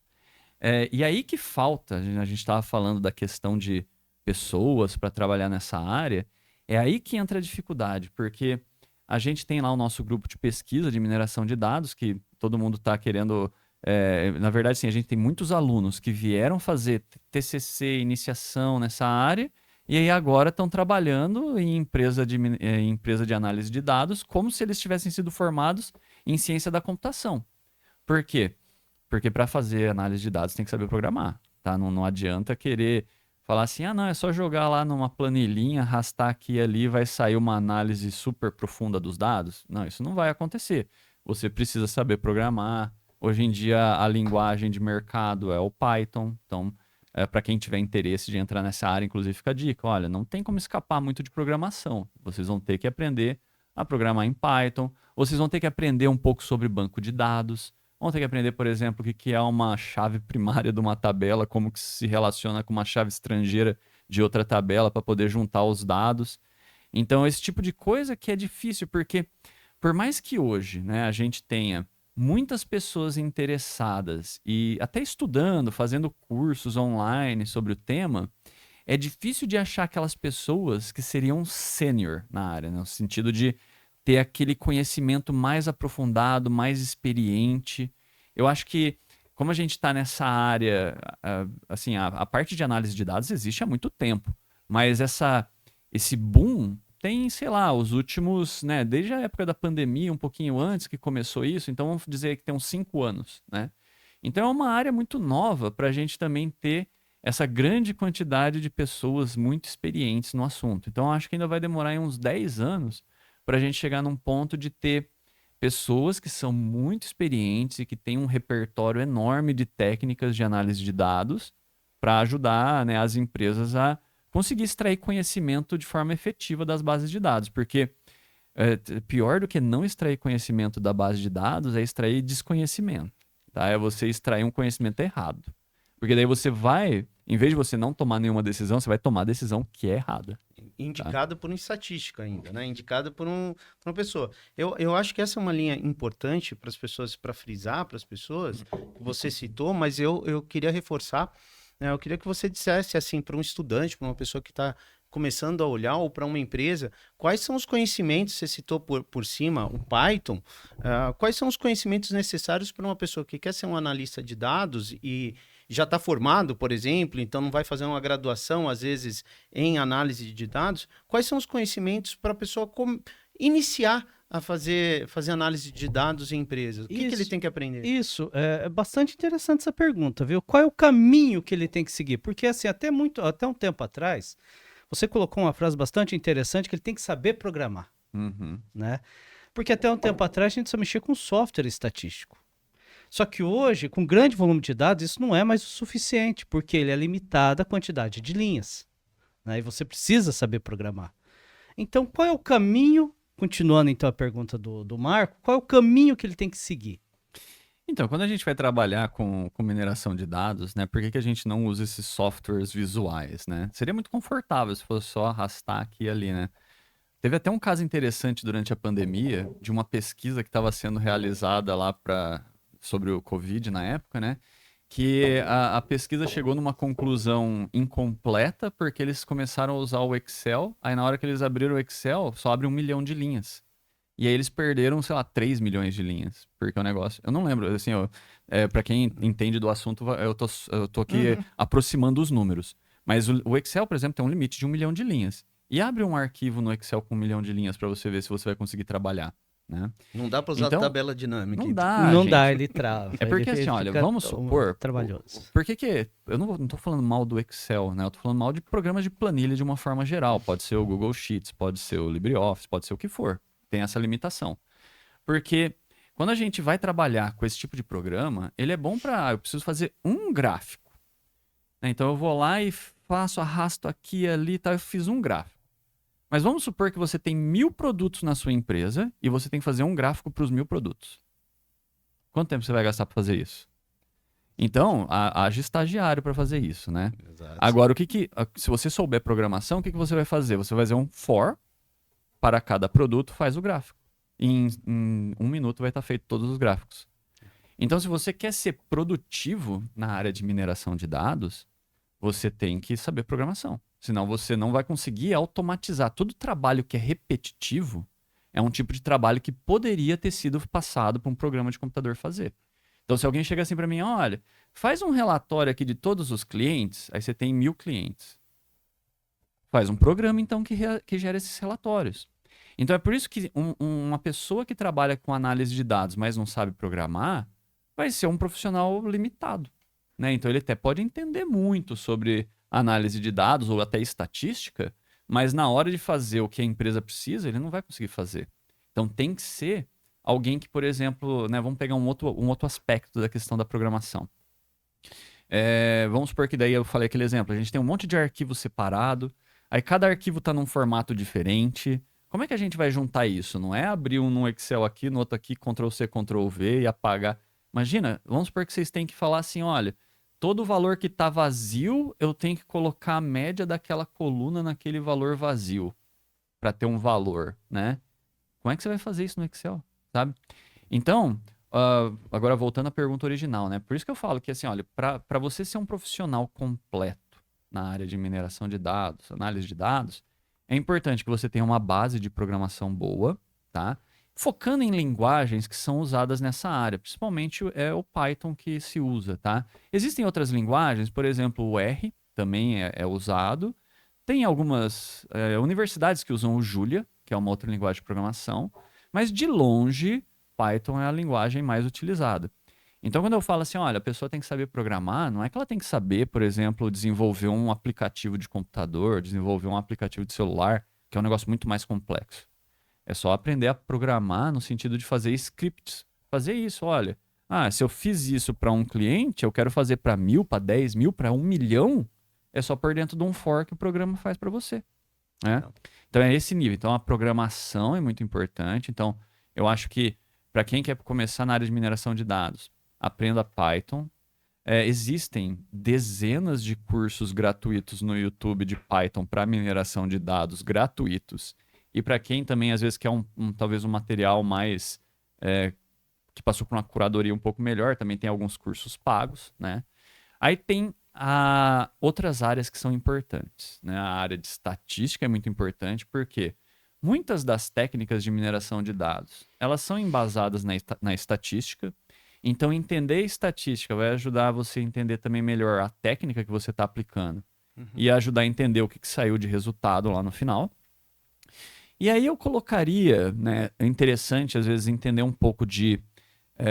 E aí que falta, a gente estava falando da questão de pessoas para trabalhar nessa área, é aí que entra a dificuldade, porque a gente tem lá o nosso grupo de pesquisa de mineração de dados, que todo mundo está querendo... na verdade, sim, a gente tem muitos alunos que vieram fazer TCC, iniciação nessa área, e aí agora estão trabalhando em empresa de análise de dados como se eles tivessem sido formados em ciência da computação. Por quê? Porque para fazer análise de dados tem que saber programar, tá? Não adianta querer falar assim, não, é só jogar lá numa planilhinha, arrastar aqui e ali, vai sair uma análise super profunda dos dados. Não, isso não vai acontecer. Você precisa saber programar. Hoje em dia a linguagem de mercado é o Python, então para quem tiver interesse de entrar nessa área, inclusive fica a dica, olha, não tem como escapar muito de programação. Vocês vão ter que aprender a programar em Python, vocês vão ter que aprender um pouco sobre banco de dados, vão ter que aprender, por exemplo, o que é uma chave primária de uma tabela, como que se relaciona com uma chave estrangeira de outra tabela para poder juntar os dados. Então, esse tipo de coisa que é difícil, porque por mais que hoje, né, a gente tenha muitas pessoas interessadas e até estudando, fazendo cursos online sobre o tema, é difícil de achar aquelas pessoas que seriam sênior na área, né? No sentido de ter aquele conhecimento mais aprofundado, mais experiente. Eu acho que, como a gente está nessa área, assim, a parte de análise de dados existe há muito tempo, mas esse boom tem, sei lá, os últimos, né, desde a época da pandemia, um pouquinho antes que começou isso, então vamos dizer que tem uns 5 anos, né? Então é uma área muito nova para a gente também ter essa grande quantidade de pessoas muito experientes no assunto. Então acho que ainda vai demorar uns 10 anos para a gente chegar num ponto de ter pessoas que são muito experientes e que têm um repertório enorme de técnicas de análise de dados para ajudar, né, as empresas a conseguir extrair conhecimento de forma efetiva das bases de dados, porque pior do que não extrair conhecimento da base de dados é extrair desconhecimento, tá? É você extrair um conhecimento errado, porque daí você vai, em vez de você não tomar nenhuma decisão, você vai tomar a decisão que é errada. Indicada por uma estatística ainda, né? Indicada por uma pessoa. Eu acho que essa é uma linha importante para as pessoas, para frisar para as pessoas, que você citou, mas eu queria reforçar. Eu queria que você dissesse, assim, para um estudante, para uma pessoa que está começando a olhar, ou para uma empresa, quais são os conhecimentos, você citou por cima o Python, quais são os conhecimentos necessários para uma pessoa que quer ser um analista de dados e já está formado, por exemplo, então não vai fazer uma graduação, às vezes, em análise de dados, quais são os conhecimentos para a pessoa iniciar a fazer análise de dados em empresas? O que ele tem que aprender? Isso, é bastante interessante essa pergunta, viu? Qual é o caminho que ele tem que seguir? Porque, assim, até um tempo atrás, você colocou uma frase bastante interessante, que ele tem que saber programar, né? Porque até um tempo atrás a gente só mexia com software estatístico. Só que hoje, com grande volume de dados, isso não é mais o suficiente, porque ele é limitado à quantidade de linhas, né? E você precisa saber programar. Então, qual é o caminho, continuando então a pergunta do Marco, qual é o caminho que ele tem que seguir? Então, quando a gente vai trabalhar com mineração de dados, né, por que a gente não usa esses softwares visuais, né? Seria muito confortável se fosse só arrastar aqui e ali, né? Teve até um caso interessante durante a pandemia, de uma pesquisa que estava sendo realizada lá sobre o Covid na época, né? Que a pesquisa chegou numa conclusão incompleta, porque eles começaram a usar o Excel, aí na hora que eles abriram o Excel, só abre 1 milhão de linhas. E aí eles perderam, sei lá, 3 milhões de linhas, porque o negócio... Eu não lembro, assim, para quem entende do assunto, eu tô aqui aproximando os números. Mas o Excel, por exemplo, tem um limite de 1 milhão de linhas. E abre um arquivo no Excel com 1 milhão de linhas para você ver se você vai conseguir trabalhar, né? Não dá para usar tabela dinâmica. Não dá, Não gente. dá, ele trava. É porque assim, olha, vamos supor... Trabalhoso. Por que eu não tô falando mal do Excel, né? Eu tô falando mal de programas de planilha de uma forma geral. Pode ser o Google Sheets, pode ser o LibreOffice, pode ser o que for. Tem essa limitação. Porque quando a gente vai trabalhar com esse tipo de programa, ele é bom para... Eu preciso fazer um gráfico, né? Então eu vou lá e arrasto aqui e ali, tá? Eu fiz um gráfico. Mas vamos supor que você tem 1000 produtos na sua empresa e você tem que fazer um gráfico para os 1000 produtos. Quanto tempo você vai gastar para fazer isso? Então, haja estagiário para fazer isso, né? Exato. Agora, se você souber programação, o que você vai fazer? Você vai fazer um for para cada produto, faz o gráfico. Em 1 minuto vai estar feito todos os gráficos. Então, se você quer ser produtivo na área de mineração de dados, você tem que saber programação. Senão você não vai conseguir automatizar. Todo trabalho que é repetitivo é um tipo de trabalho que poderia ter sido passado para um programa de computador fazer. Então, se alguém chega assim para mim, olha, faz um relatório aqui de todos os clientes, aí você tem 1000 clientes. Faz um programa, então, que gera esses relatórios. Então, é por isso que uma pessoa que trabalha com análise de dados, mas não sabe programar, vai ser um profissional limitado, né? Então, ele até pode entender muito sobre análise de dados ou até estatística, mas na hora de fazer o que a empresa precisa, ele não vai conseguir fazer. Então, tem que ser alguém que, por exemplo, né, vamos pegar um outro aspecto da questão da programação. Vamos supor que daí eu falei aquele exemplo, a gente tem um monte de arquivo separado, aí cada arquivo está num formato diferente. Como é que a gente vai juntar isso? Não é abrir um no Excel aqui, no outro aqui, Ctrl+C, Ctrl+V e apagar. Imagina, vamos supor que vocês têm que falar assim, olha, todo o valor que está vazio, eu tenho que colocar a média daquela coluna naquele valor vazio para ter um valor, né? Como é que você vai fazer isso no Excel, sabe? Então, agora voltando à pergunta original, né? Por isso que eu falo que, assim, olha, para você ser um profissional completo na área de mineração de dados, análise de dados, é importante que você tenha uma base de programação boa, tá? Focando em linguagens que são usadas nessa área, principalmente o Python que se usa, tá? Existem outras linguagens, por exemplo, o R também é usado. Tem algumas universidades que usam o Julia, que é uma outra linguagem de programação, mas de longe, Python é a linguagem mais utilizada. Então, quando eu falo assim, olha, a pessoa tem que saber programar, não é que ela tem que saber, por exemplo, desenvolver um aplicativo de computador, desenvolver um aplicativo de celular, que é um negócio muito mais complexo. É só aprender a programar no sentido de fazer scripts. Fazer isso, olha. Se eu fiz isso para um cliente, eu quero fazer para 1000, para 10 mil, para 1 milhão, é só por dentro de um for que o programa faz para você. Né? Então é esse nível. Então a programação é muito importante. Então eu acho que para quem quer começar na área de mineração de dados, aprenda Python. Existem dezenas de cursos gratuitos no YouTube de Python para mineração de dados gratuitos. E para quem também, às vezes, quer talvez um material mais... que passou por uma curadoria um pouco melhor, também tem alguns cursos pagos, né? Aí tem outras áreas que são importantes, né? A área de estatística é muito importante, porque muitas das técnicas de mineração de dados, elas são embasadas na estatística. Então, entender estatística vai ajudar você a entender também melhor a técnica que você está aplicando. E ajudar a entender o que saiu de resultado lá no final. E aí eu colocaria, né, é interessante às vezes entender um pouco de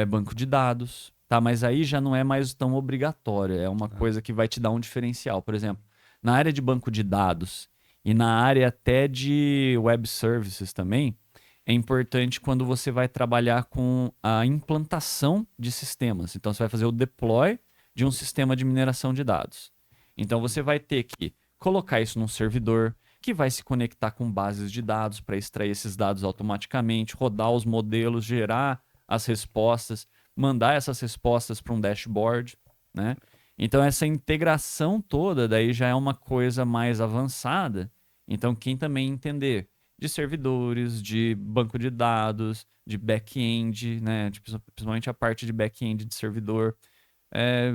banco de dados, tá? Mas aí já não é mais tão obrigatório, é uma coisa que vai te dar um diferencial. Por exemplo, na área de banco de dados e na área até de web services também, é importante quando você vai trabalhar com a implantação de sistemas. Então, você vai fazer o deploy de um sistema de mineração de dados. Então, você vai ter que colocar isso num servidor que vai se conectar com bases de dados para extrair esses dados automaticamente, rodar os modelos, gerar as respostas, mandar essas respostas para um dashboard, né? Então, essa integração toda daí já é uma coisa mais avançada. Então, quem também entender de servidores, de banco de dados, de back-end, né? Principalmente a parte de back-end de servidor,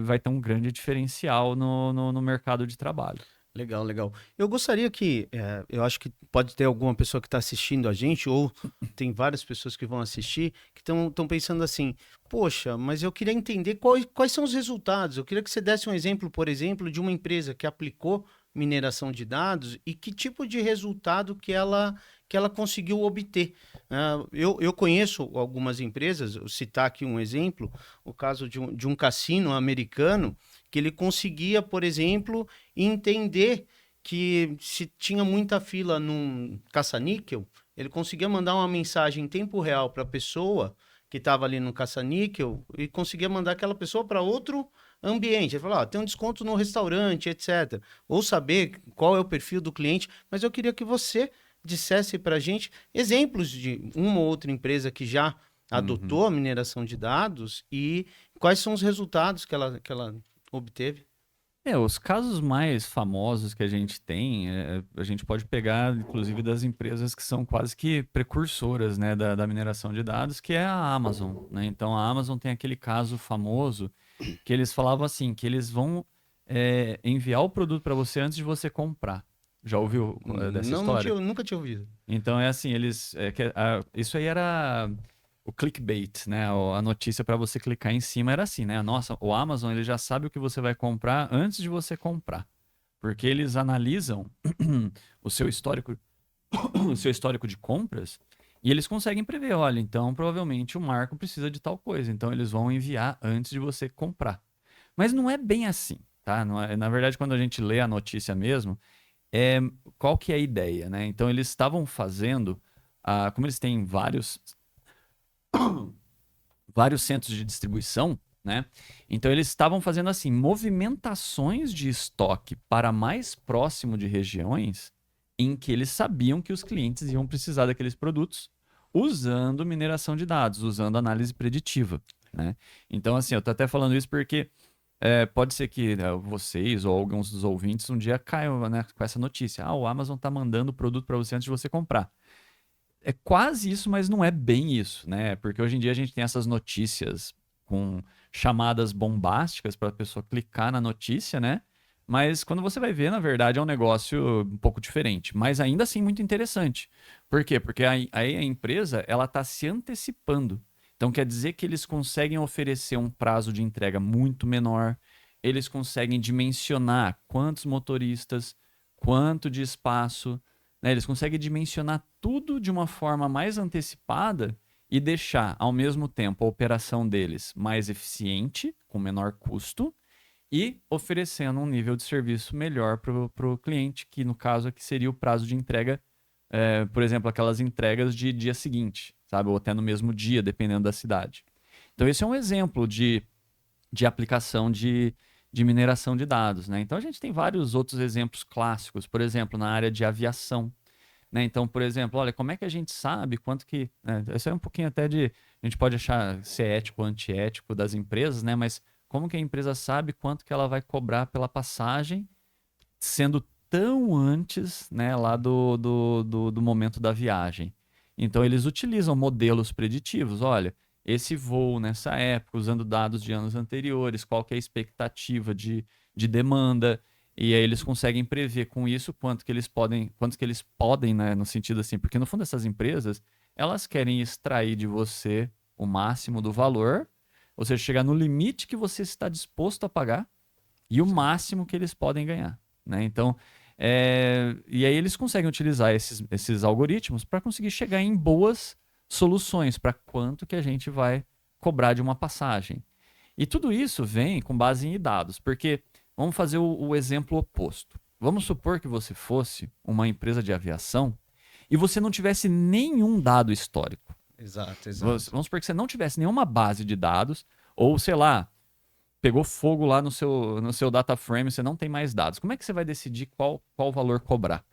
vai ter um grande diferencial no mercado de trabalho. Legal, legal. Eu gostaria que, eu acho que pode ter alguma pessoa que está assistindo a gente, ou tem várias pessoas que vão assistir, que estão pensando assim, poxa, mas eu queria entender quais são os resultados. Eu queria que você desse um exemplo, por exemplo, de uma empresa que aplicou mineração de dados e que tipo de resultado que ela conseguiu obter. Eu conheço algumas empresas, vou citar aqui um exemplo, o caso de um cassino americano, que ele conseguia, por exemplo, entender que se tinha muita fila num caça-níquel, ele conseguia mandar uma mensagem em tempo real para a pessoa que estava ali no caça-níquel e conseguia mandar aquela pessoa para outro ambiente. Ele falou, tem um desconto no restaurante, etc. Ou saber qual é o perfil do cliente, mas eu queria que você dissesse para a gente exemplos de uma ou outra empresa que já adotou a mineração de dados e quais são os resultados que ela obteve. Os casos mais famosos que a gente tem, a gente pode pegar, inclusive, das empresas que são quase que precursoras, né, da mineração de dados, que é a Amazon, né? Então, a Amazon tem aquele caso famoso que eles falavam assim, que eles vão enviar o produto para você antes de você comprar. Já ouviu dessa Não, história? nunca tinha ouvido. Então, é assim, isso aí era o clickbait, né? A notícia para você clicar em cima era assim, né? Nossa, o Amazon ele já sabe o que você vai comprar antes de você comprar, porque eles analisam o seu histórico, o seu histórico de compras e eles conseguem prever, olha, então provavelmente o Marco precisa de tal coisa, então eles vão enviar antes de você comprar. Mas não é bem assim, tá? Na verdade, quando a gente lê a notícia mesmo, é qual que é a ideia, né? Então eles estavam fazendo, como eles têm vários centros de distribuição, né? Então eles estavam fazendo assim, movimentações de estoque para mais próximo de regiões em que eles sabiam que os clientes iam precisar daqueles produtos, usando mineração de dados, usando análise preditiva, né? Então assim, eu tô até falando isso porque pode ser que vocês ou alguns dos ouvintes um dia caiam, né, com essa notícia. O Amazon está mandando o produto para você antes de você comprar. É quase isso, mas não é bem isso, né? Porque hoje em dia a gente tem essas notícias com chamadas bombásticas para a pessoa clicar na notícia, né? Mas quando você vai ver, na verdade, é um negócio um pouco diferente, mas ainda assim muito interessante. Por quê? Porque aí a empresa ela está se antecipando. Então quer dizer que eles conseguem oferecer um prazo de entrega muito menor, eles conseguem dimensionar quantos motoristas, quanto de espaço, né? Eles conseguem dimensionar tudo de uma forma mais antecipada e deixar, ao mesmo tempo, a operação deles mais eficiente, com menor custo, e oferecendo um nível de serviço melhor para o cliente, que no caso aqui seria o prazo de entrega, por exemplo, aquelas entregas de dia seguinte, sabe? Ou até no mesmo dia, dependendo da cidade. Então, esse é um exemplo de aplicação de mineração de dados, né? Então, a gente tem vários outros exemplos clássicos, por exemplo, na área de aviação. Né? Então, por exemplo, olha, como é que a gente sabe quanto que. Né? Isso é um pouquinho até de. A gente pode achar ser ético ou antiético das empresas, né? Mas como que a empresa sabe quanto que ela vai cobrar pela passagem, sendo tão antes, né, lá do momento da viagem? Então, eles utilizam modelos preditivos. Olha, esse voo nessa época, usando dados de anos anteriores, qual que é a expectativa de demanda. E aí eles conseguem prever com isso quanto que eles podem, né, no sentido assim, porque no fundo essas empresas, elas querem extrair de você o máximo do valor, ou seja, chegar no limite que você está disposto a pagar e o máximo que eles podem ganhar, né? Então, e aí eles conseguem utilizar esses algoritmos para conseguir chegar em boas soluções para quanto que a gente vai cobrar de uma passagem. E tudo isso vem com base em dados, porque vamos fazer o exemplo oposto. Vamos supor que você fosse uma empresa de aviação e você não tivesse nenhum dado histórico. Exato. Vamos supor que você não tivesse nenhuma base de dados, ou sei lá, pegou fogo lá no seu data frame, você não tem mais dados. Como é que você vai decidir qual valor cobrar?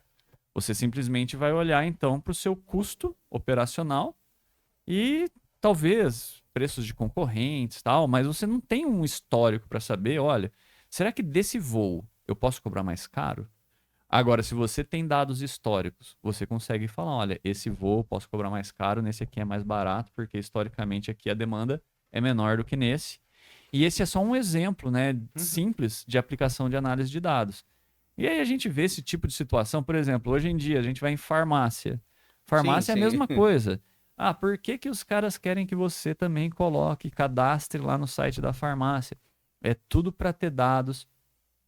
Você simplesmente vai olhar então para o seu custo operacional e talvez preços de concorrentes, tal, mas você não tem um histórico para saber, olha, será que desse voo eu posso cobrar mais caro? Agora, se você tem dados históricos, você consegue falar, olha, esse voo eu posso cobrar mais caro, nesse aqui é mais barato, porque historicamente aqui a demanda é menor do que nesse. E esse é só um exemplo, né, simples de aplicação de análise de dados. E aí a gente vê esse tipo de situação, por exemplo, hoje em dia a gente vai em farmácia. Farmácia é a mesma coisa. Por que os caras querem que você também coloque, cadastre lá no site da farmácia? É tudo para ter dados,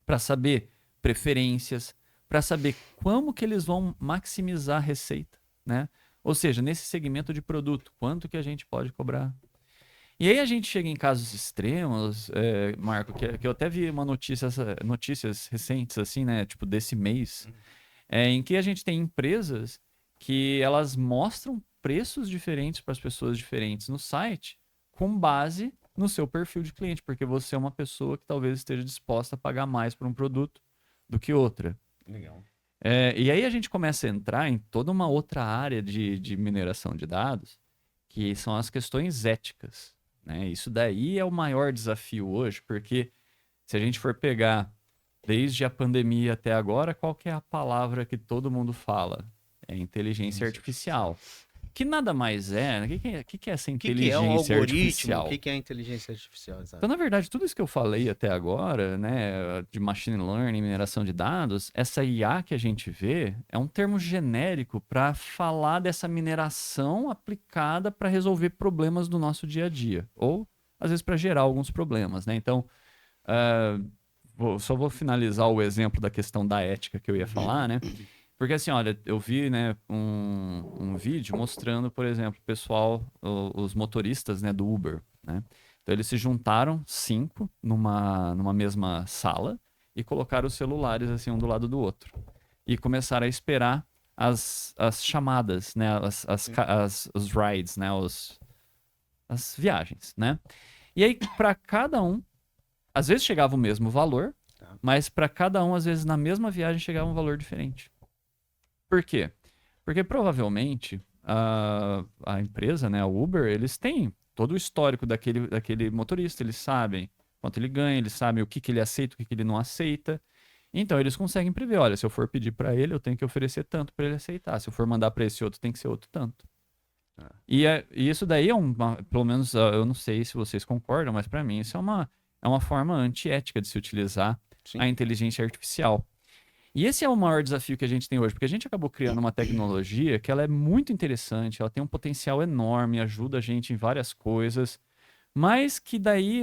para saber preferências, para saber como que eles vão maximizar a receita, né? Ou seja, nesse segmento de produto, quanto que a gente pode cobrar? E aí a gente chega em casos extremos, Marco, que eu até vi notícias recentes, assim, né? Tipo, desse mês, em que a gente tem empresas que elas mostram preços diferentes para as pessoas diferentes no site com base no seu perfil de cliente, porque você é uma pessoa que talvez esteja disposta a pagar mais por um produto do que outra. Legal. E aí a gente começa a entrar em toda uma outra área de mineração de dados, que são as questões éticas, né? Isso daí é o maior desafio hoje, porque se a gente for pegar desde a pandemia até agora, qual que é a palavra que todo mundo fala? É inteligência artificial. Que nada mais é, né? O que é essa O que é um inteligência algoritmo? artificial? O que é a inteligência artificial? Exato. Então, na verdade, tudo isso que eu falei até agora, né, de machine learning, mineração de dados, essa IA que a gente vê é um termo genérico para falar dessa mineração aplicada para resolver problemas do nosso dia a dia, ou às vezes para gerar alguns problemas, né? Então, ah, só vou finalizar o exemplo da questão da ética que eu ia falar, né? Porque assim, olha, eu vi, né, um vídeo mostrando, por exemplo, o pessoal, os motoristas, né, do Uber, né? Então eles se juntaram 5 numa mesma sala e colocaram os celulares assim um do lado do outro. E começaram a esperar as chamadas, né, os rides, né, as viagens, né? E aí para cada um, às vezes chegava o mesmo valor, mas para cada um, às vezes na mesma viagem chegava um valor diferente. Por quê? Porque provavelmente a empresa, né, a Uber, eles têm todo o histórico daquele motorista, eles sabem quanto ele ganha, eles sabem o que ele aceita, o que ele não aceita. Então eles conseguem prever, olha, se eu for pedir para ele, eu tenho que oferecer tanto para ele aceitar. Se eu for mandar para esse outro, tem que ser outro tanto. E isso daí pelo menos eu não sei se vocês concordam, mas para mim isso é uma forma antiética de se utilizar a inteligência artificial. E esse é o maior desafio que a gente tem hoje, porque a gente acabou criando uma tecnologia que ela é muito interessante, ela tem um potencial enorme, ajuda a gente em várias coisas, mas que daí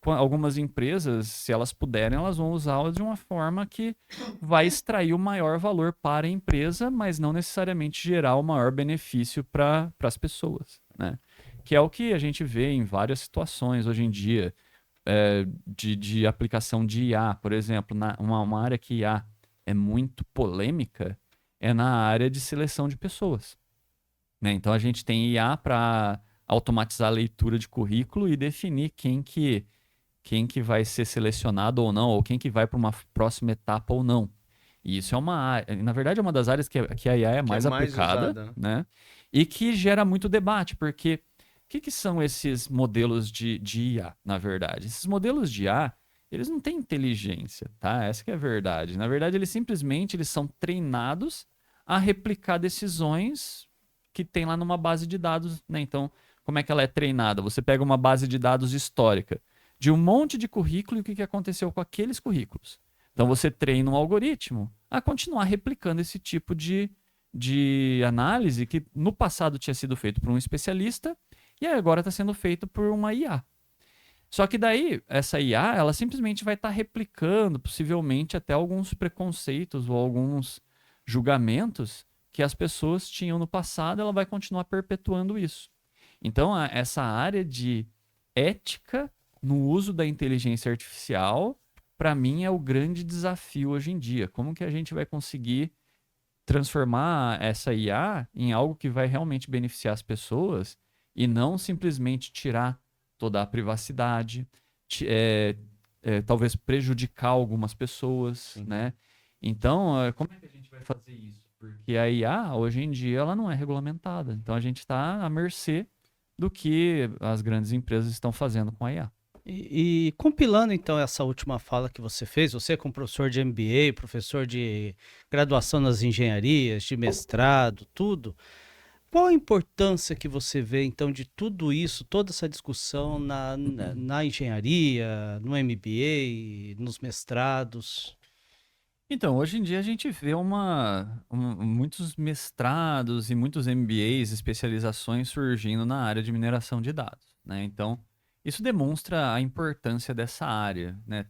algumas empresas, se elas puderem, elas vão usá-la de uma forma que vai extrair o maior valor para a empresa, mas não necessariamente gerar o maior benefício para as pessoas, né? Que é o que a gente vê em várias situações hoje em dia, de aplicação de IA, por exemplo, uma área que IA é muito polêmica é na área de seleção de pessoas, né? Então a gente tem IA para automatizar a leitura de currículo e definir quem que vai ser selecionado ou não, ou quem que vai para uma próxima etapa ou não. E isso na verdade, é uma das áreas que a IA é mais aplicada, usada, né? E que gera muito debate, porque o que são esses modelos de IA, na verdade? Esses modelos de IA, eles não têm inteligência, tá? Essa que é a verdade. Na verdade, eles são treinados a replicar decisões que tem lá numa base de dados, né? Então, como é que ela é treinada? Você pega uma base de dados histórica de um monte de currículo e o que aconteceu com aqueles currículos. Então, você treina um algoritmo a continuar replicando esse tipo de análise que no passado tinha sido feito por um especialista e agora está sendo feito por uma IA. Só que daí, essa IA, ela simplesmente vai estar replicando, possivelmente, até alguns preconceitos ou alguns julgamentos que as pessoas tinham no passado, ela vai continuar perpetuando isso. Então, essa área de ética no uso da inteligência artificial, para mim, é o grande desafio hoje em dia. Como que a gente vai conseguir transformar essa IA em algo que vai realmente beneficiar as pessoas e não simplesmente tirar toda a privacidade, talvez prejudicar algumas pessoas, né? Então, como é que a gente vai fazer isso? Porque a IA, hoje em dia, ela não é regulamentada. Então, a gente está à mercê do que as grandes empresas estão fazendo com a IA. E compilando então essa última fala que você fez, você como professor de MBA, professor de graduação nas engenharias, de mestrado, tudo, qual a importância que você vê então de tudo isso, toda essa discussão na engenharia, no MBA, nos mestrados? Então, hoje em dia a gente vê muitos mestrados e muitos MBAs, especializações surgindo na área de mineração de dados, né? Então, isso demonstra a importância dessa área, né?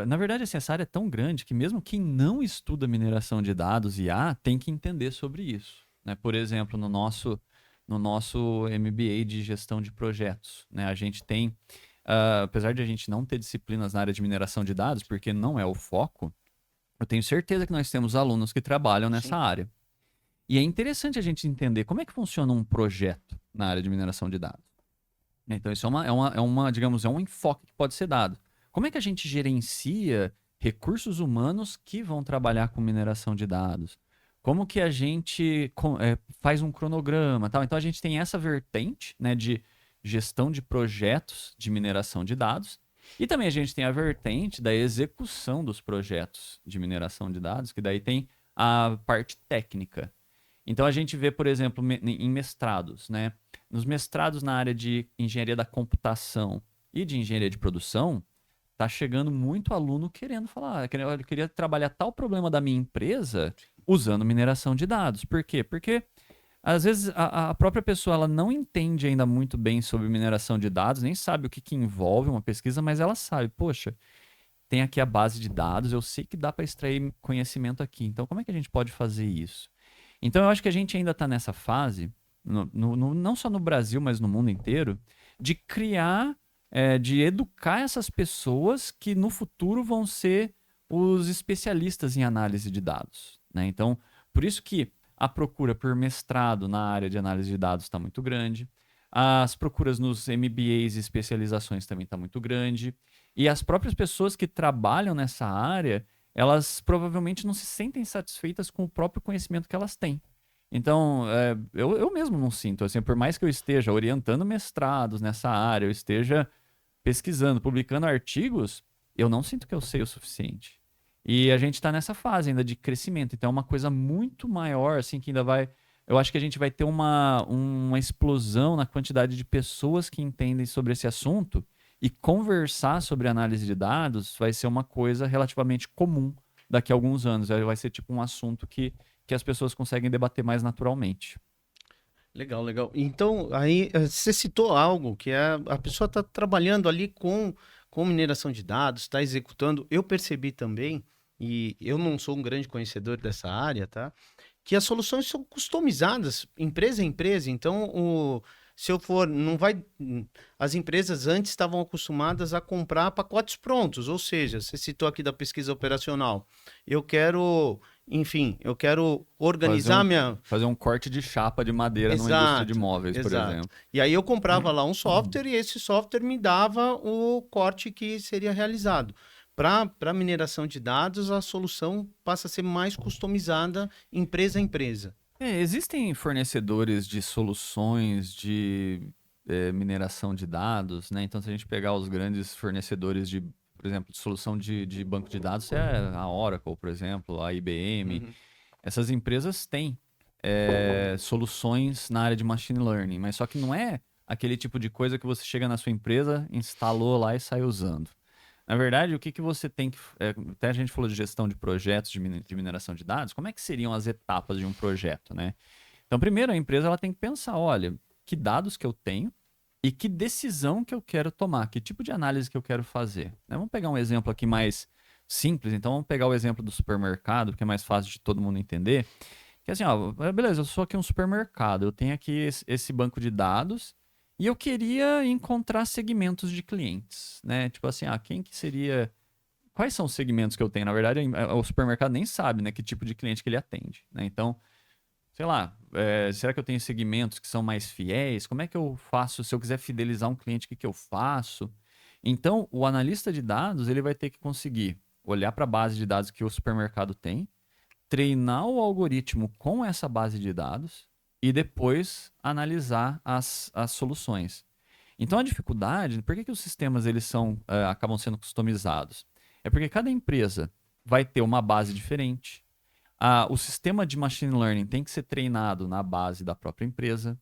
Na verdade, assim, essa área é tão grande que mesmo quem não estuda mineração de dados e IA tem que entender sobre isso, né? Por exemplo, no nosso MBA de gestão de projetos, né? A gente tem, apesar de a gente não ter disciplinas na área de mineração de dados, porque não é o foco, eu tenho certeza que nós temos alunos que trabalham nessa área. E é interessante a gente entender como é que funciona um projeto na área de mineração de dados. Então, isso digamos, é um enfoque que pode ser dado. Como é que a gente gerencia recursos humanos que vão trabalhar com mineração de dados? Como que a gente faz um cronograma, tal? Então, a gente tem essa vertente, né, de gestão de projetos de mineração de dados. E também a gente tem a vertente da execução dos projetos de mineração de dados, que daí tem a parte técnica. Então a gente vê, por exemplo, em mestrados, né? Nos mestrados na área de engenharia da computação e de engenharia de produção, tá chegando muito aluno querendo falar, eu queria trabalhar tal problema da minha empresa usando mineração de dados. Por quê? Porque às vezes a própria pessoa ela não entende ainda muito bem sobre mineração de dados, nem sabe o que, que envolve uma pesquisa, mas ela sabe, poxa, tem aqui a base de dados, eu sei que dá para extrair conhecimento aqui. Então, como é que a gente pode fazer isso? Então, eu acho que a gente ainda está nessa fase, não só no Brasil, mas no mundo inteiro, de criar, de educar essas pessoas que no futuro vão ser os especialistas em análise de dados, né? Então, por isso que a procura por mestrado na área de análise de dados está muito grande. As procuras nos MBAs e especializações também está muito grande. E as próprias pessoas que trabalham nessa área, elas provavelmente não se sentem satisfeitas com o próprio conhecimento que elas têm. Então, eu mesmo não sinto, assim, por mais que eu esteja orientando mestrados nessa área, eu esteja pesquisando, publicando artigos, eu não sinto que eu sei o suficiente. E a gente está nessa fase ainda de crescimento. Então é uma coisa muito maior, assim, que ainda vai... Eu acho que a gente vai ter uma explosão na quantidade de pessoas que entendem sobre esse assunto e conversar sobre análise de dados vai ser uma coisa relativamente comum daqui a alguns anos. Vai ser tipo um assunto que as pessoas conseguem debater mais naturalmente. Legal, legal. Então, aí você citou algo que a pessoa está trabalhando ali com mineração de dados, está executando. Eu percebi também, e eu não sou um grande conhecedor dessa área, tá? Que as soluções são customizadas, empresa a empresa. Então, se eu for, não vai. As empresas antes estavam acostumadas a comprar pacotes prontos, ou seja, você citou aqui da pesquisa operacional. Eu quero, enfim, eu quero organizar fazer um corte de chapa de madeira numa indústria de móveis, por exemplo. E aí eu comprava lá um software e esse software me dava o corte que seria realizado. Para mineração de dados, a solução passa a ser mais customizada empresa a empresa. Existem fornecedores de soluções de mineração de dados, né? Então, se a gente pegar os grandes fornecedores de, por exemplo, de solução de banco de dados, é a Oracle, por exemplo, a IBM. Uhum. Essas empresas têm soluções na área de machine learning, mas só que não é aquele tipo de coisa que você chega na sua empresa, instalou lá e sai usando. Na verdade, o que você tem que... até a gente falou de gestão de projetos de mineração de dados. Como é que seriam as etapas de um projeto, né? Então, primeiro, a empresa ela tem que pensar, olha, que dados que eu tenho e que decisão que eu quero tomar, que tipo de análise que eu quero fazer. Né? Vamos pegar um exemplo aqui mais simples. Então, vamos pegar o exemplo do supermercado, que é mais fácil de todo mundo entender. Que é assim, ó, beleza, eu sou aqui um supermercado, eu tenho aqui esse banco de dados... E eu queria encontrar segmentos de clientes, né? Tipo assim, quem que seria... Quais são os segmentos que eu tenho? Na verdade, o supermercado nem sabe, né, que tipo de cliente que ele atende, né? Então, sei lá, será que eu tenho segmentos que são mais fiéis? Como é que eu faço? Se eu quiser fidelizar um cliente, o que eu faço? Então, o analista de dados, ele vai ter que conseguir olhar para a base de dados que o supermercado tem, treinar o algoritmo com essa base de dados e depois analisar as soluções. Então a dificuldade, por que os sistemas eles acabam sendo customizados? É porque cada empresa vai ter uma base diferente. O sistema de machine learning tem que ser treinado na base da própria empresa.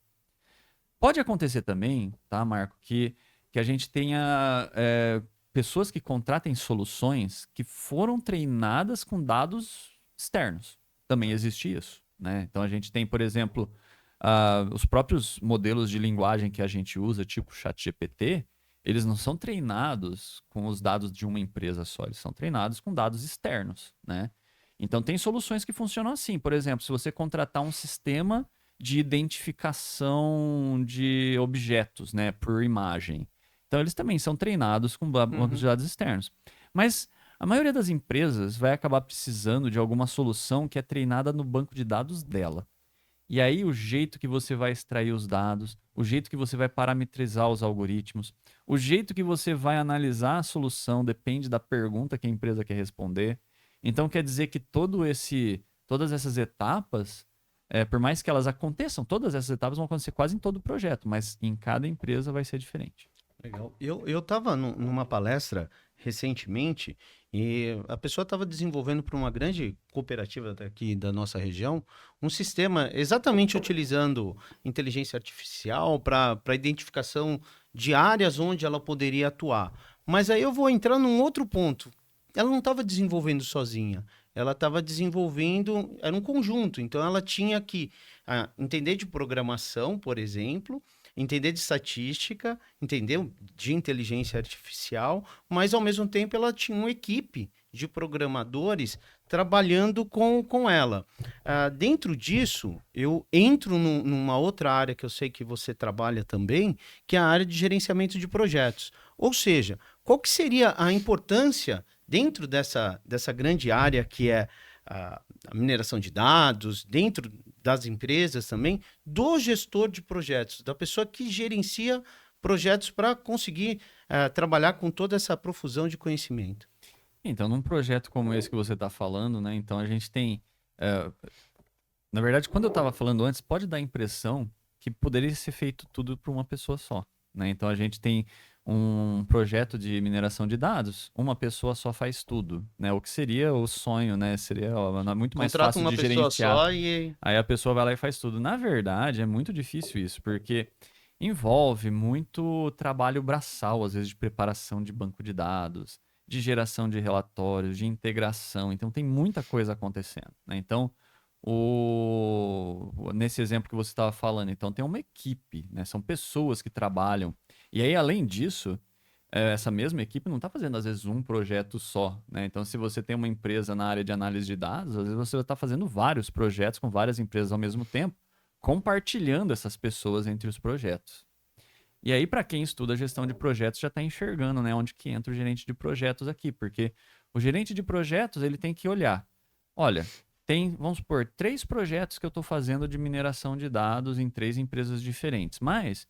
Pode acontecer também, tá, Marco, que a gente tenha pessoas que contratem soluções que foram treinadas com dados externos. Também existe isso, né? Então a gente tem, por exemplo, os próprios modelos de linguagem que a gente usa, tipo ChatGPT, eles não são treinados com os dados de uma empresa só, eles são treinados com dados externos, né? Então tem soluções que funcionam assim. Por exemplo, se você contratar um sistema de identificação de objetos, né, por imagem. Então eles também são treinados com bancos de dados externos. Mas a maioria das empresas vai acabar precisando de alguma solução que é treinada no banco de dados dela. E aí o jeito que você vai extrair os dados, o jeito que você vai parametrizar os algoritmos, o jeito que você vai analisar a solução depende da pergunta que a empresa quer responder. Então quer dizer que todas essas etapas, por mais que elas aconteçam, todas essas etapas vão acontecer quase em todo o projeto, mas em cada empresa vai ser diferente. Legal. Eu estava numa palestra recentemente e a pessoa estava desenvolvendo para uma grande cooperativa daqui da nossa região um sistema exatamente utilizando inteligência artificial para identificação de áreas onde ela poderia atuar. Mas aí eu vou entrar num outro ponto. Ela não estava desenvolvendo sozinha, ela estava desenvolvendo, era um conjunto, então ela tinha que entender de programação, por exemplo, entender de estatística, entender de inteligência artificial, mas ao mesmo tempo ela tinha uma equipe de programadores trabalhando com ela. Dentro disso, eu entro numa outra área que eu sei que você trabalha também, que é a área de gerenciamento de projetos. Ou seja, qual que seria a importância dentro dessa grande área que é a mineração de dados, dentro das empresas também, do gestor de projetos, da pessoa que gerencia projetos para conseguir trabalhar com toda essa profusão de conhecimento? Então, num projeto como esse que você está falando, né? Então a gente tem. Na verdade, quando eu estava falando antes, pode dar a impressão que poderia ser feito tudo por uma pessoa só, né? Então a gente tem um projeto de mineração de dados, uma pessoa só faz tudo, né? O que seria o sonho, né? Seria muito mais Contrata fácil uma de pessoa gerenciar. só e... Aí a pessoa vai lá e faz tudo. Na verdade, é muito difícil isso, porque envolve muito trabalho braçal, às vezes de preparação de banco de dados, de geração de relatórios, de integração. Então tem muita coisa acontecendo, né? Então, nesse exemplo que você estava falando, então tem uma equipe, né? São pessoas que trabalham. E aí, além disso, essa mesma equipe não está fazendo, às vezes, um projeto só, né? Então, se você tem uma empresa na área de análise de dados, às vezes você está fazendo vários projetos com várias empresas ao mesmo tempo, compartilhando essas pessoas entre os projetos. E aí, para quem estuda gestão de projetos, já está enxergando, né, onde que entra o gerente de projetos aqui, porque o gerente de projetos ele tem que olhar, olha, tem, vamos supor, 3 projetos que eu estou fazendo de mineração de dados em 3 empresas diferentes, mas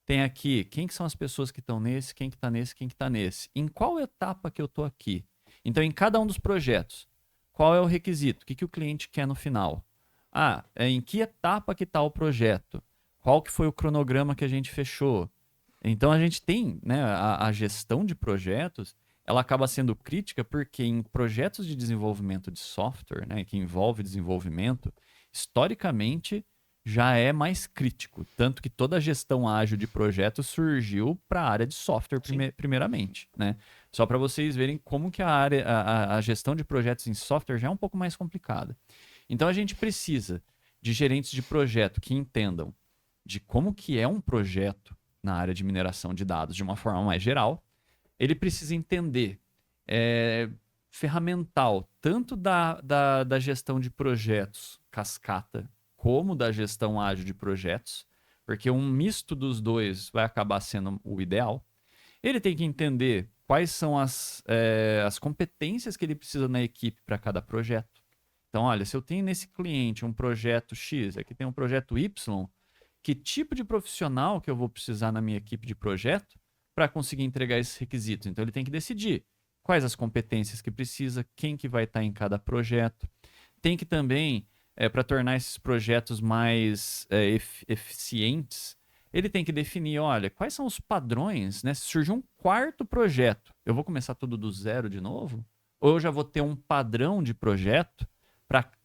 tem aqui quem que são as pessoas que estão nesse, quem que está nesse, quem que está nesse, em qual etapa que eu estou aqui. Então, em cada um dos projetos, qual é o requisito? O que o cliente quer no final? Em que etapa que está o projeto? Qual que foi o cronograma que a gente fechou? Então a gente tem, né, a gestão de projetos, ela acaba sendo crítica porque em projetos de desenvolvimento de software, né, que envolve desenvolvimento, historicamente já é mais crítico. Tanto que toda a gestão ágil de projetos surgiu para a área de software primeiramente, né? Só para vocês verem como que a gestão de projetos em software já é um pouco mais complicada. Então a gente precisa de gerentes de projeto que entendam de como que é um projeto na área de mineração de dados de uma forma mais geral. Ele precisa entender ferramental, tanto da gestão de projetos cascata, como da gestão ágil de projetos, porque um misto dos dois vai acabar sendo o ideal. Ele tem que entender quais são as competências que ele precisa na equipe para cada projeto. Então, olha, se eu tenho nesse cliente um projeto X, aqui tem um projeto Y, que tipo de profissional que eu vou precisar na minha equipe de projeto para conseguir entregar esses requisitos? Então, ele tem que decidir quais as competências que precisa, quem que vai estar em cada projeto. Tem que também, para tornar esses projetos mais eficientes, ele tem que definir, olha, quais são os padrões, né? Se surgir um 4º projeto, eu vou começar tudo do zero de novo? Ou eu já vou ter um padrão de projeto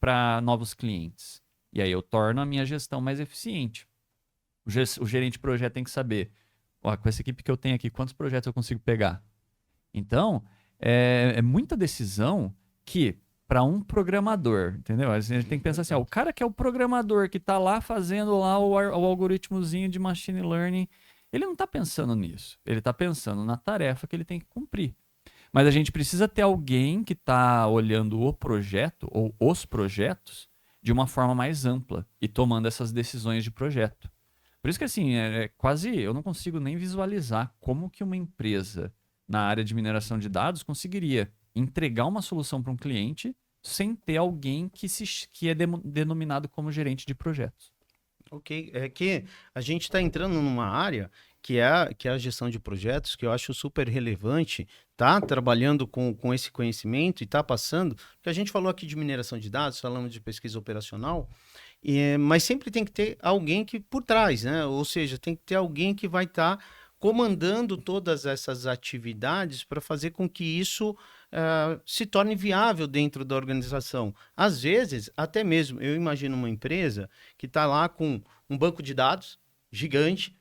para novos clientes? E aí eu torno a minha gestão mais eficiente. O gerente de projeto tem que saber, com essa equipe que eu tenho aqui, quantos projetos eu consigo pegar? Então, é muita decisão que, para um programador, entendeu? A gente tem que pensar assim, o cara que é o programador, que está lá fazendo lá o algoritmozinho de machine learning, ele não está pensando nisso. Ele está pensando na tarefa que ele tem que cumprir. Mas a gente precisa ter alguém que está olhando o projeto ou os projetos de uma forma mais ampla e tomando essas decisões de projeto. Por isso que assim, quase, eu não consigo nem visualizar como que uma empresa na área de mineração de dados conseguiria entregar uma solução para um cliente sem ter alguém que é denominado como gerente de projetos. Ok, é que a gente está entrando numa área que é a gestão de projetos, que eu acho super relevante, tá trabalhando com esse conhecimento e está passando, porque a gente falou aqui de mineração de dados, falamos de pesquisa operacional, mas sempre tem que ter alguém que por trás, né? Ou seja, tem que ter alguém que vai estar comandando todas essas atividades para fazer com que isso se torne viável dentro da organização. Às vezes, até mesmo, eu imagino uma empresa que está lá com um banco de dados gigante,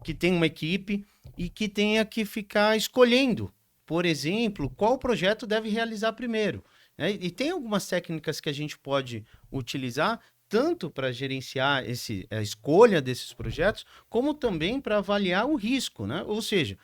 que tem uma equipe e que tenha que ficar escolhendo, por exemplo, qual projeto deve realizar primeiro, né? E tem algumas técnicas que a gente pode utilizar tanto para gerenciar a escolha desses projetos, como também para avaliar o risco, né? Ou seja,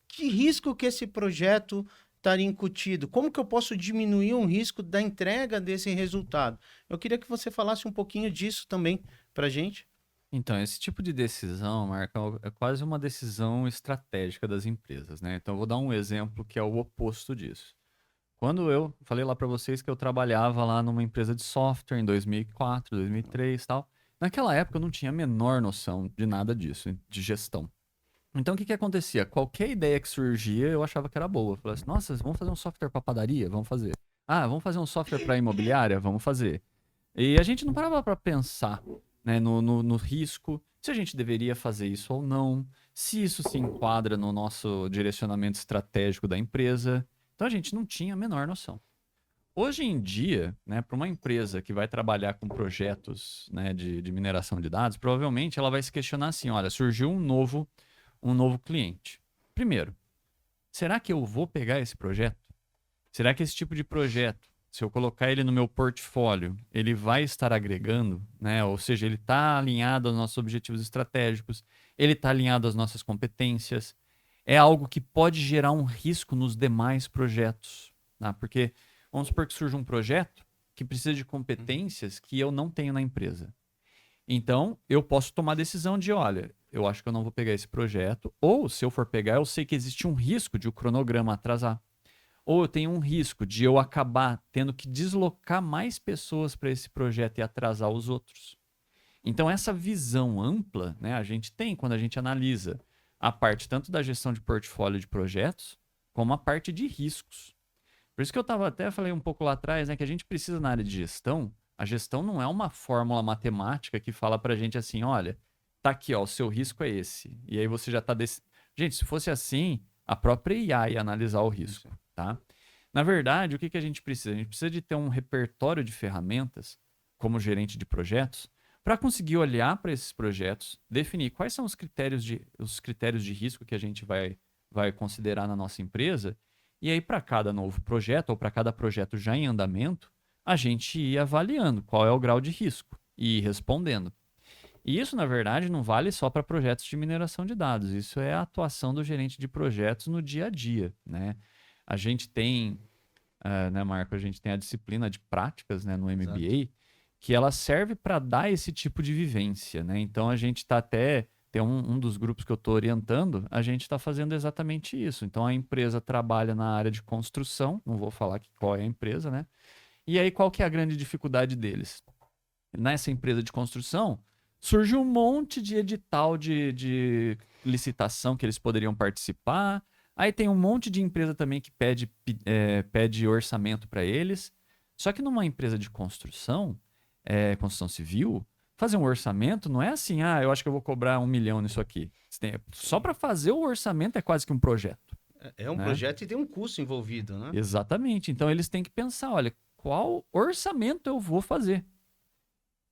que risco que esse projeto estaria incutido? Como que eu posso diminuir um risco da entrega desse resultado? Eu queria que você falasse um pouquinho disso também para a gente. Então, esse tipo de decisão, Marco, é quase uma decisão estratégica das empresas, né? Então, eu vou dar um exemplo que é o oposto disso. Quando eu falei lá para vocês que eu trabalhava lá numa empresa de software em 2004, 2003 e tal, naquela época eu não tinha a menor noção de nada disso, de gestão. Então, o que que acontecia? Qualquer ideia que surgia, eu achava que era boa. Eu falava assim, nossa, vamos fazer um software para padaria? Vamos fazer. Ah, vamos fazer um software para imobiliária? Vamos fazer. E a gente não parava para pensar, né, no risco, se a gente deveria fazer isso ou não, se isso se enquadra no nosso direcionamento estratégico da empresa. Então a gente não tinha a menor noção. Hoje em dia, né, para uma empresa que vai trabalhar com projetos, né, de mineração de dados, provavelmente ela vai se questionar assim: olha, surgiu um novo cliente. Primeiro, será que eu vou pegar esse projeto? Será que esse tipo de projeto, se eu colocar ele no meu portfólio, ele vai estar agregando, né? Ou seja, ele está alinhado aos nossos objetivos estratégicos, ele está alinhado às nossas competências. É algo que pode gerar um risco nos demais projetos, tá? Porque vamos supor que surge um projeto que precisa de competências que eu não tenho na empresa. Então, eu posso tomar a decisão de, olha, eu acho que eu não vou pegar esse projeto, ou se eu for pegar, eu sei que existe um risco de o cronograma atrasar. Ou eu tenho um risco de eu acabar tendo que deslocar mais pessoas para esse projeto e atrasar os outros. Então, essa visão ampla, né, a gente tem quando a gente analisa a parte tanto da gestão de portfólio de projetos, como a parte de riscos. Por isso que eu falei um pouco lá atrás, né, que a gente precisa na área de gestão. A gestão não é uma fórmula matemática que fala pra gente assim, olha, tá aqui, ó, o seu risco é esse. E aí você já tá Gente, se fosse assim, a própria IA ia analisar o risco, tá? Na verdade, o que que a gente precisa? A gente precisa de ter um repertório de ferramentas, como gerente de projetos, para conseguir olhar para esses projetos, definir quais são os critérios de risco que a gente vai considerar na nossa empresa, e aí para cada novo projeto, ou para cada projeto já em andamento, a gente ir avaliando qual é o grau de risco e ir respondendo. E isso, na verdade, não vale só para projetos de mineração de dados. Isso é a atuação do gerente de projetos no dia a dia, né? A gente tem, né, Marco, a gente tem a disciplina de práticas, né, no MBA, Exato. que ela serve para dar esse tipo de vivência, né? Então, a gente está tem um dos grupos que eu estou orientando, a gente está fazendo exatamente isso. Então, a empresa trabalha na área de construção, não vou falar qual é a empresa, né? E aí, qual que é a grande dificuldade deles? Nessa empresa de construção, surge um monte de edital de licitação que eles poderiam participar. Aí tem um monte de empresa também que pede orçamento para eles. Só que numa empresa de construção civil, fazer um orçamento não é assim, eu acho que eu vou cobrar 1 milhão nisso aqui. Só para fazer o orçamento é quase que um projeto. É um né? projeto e tem um custo envolvido, né? Exatamente. Então eles têm que pensar, olha, qual orçamento eu vou fazer?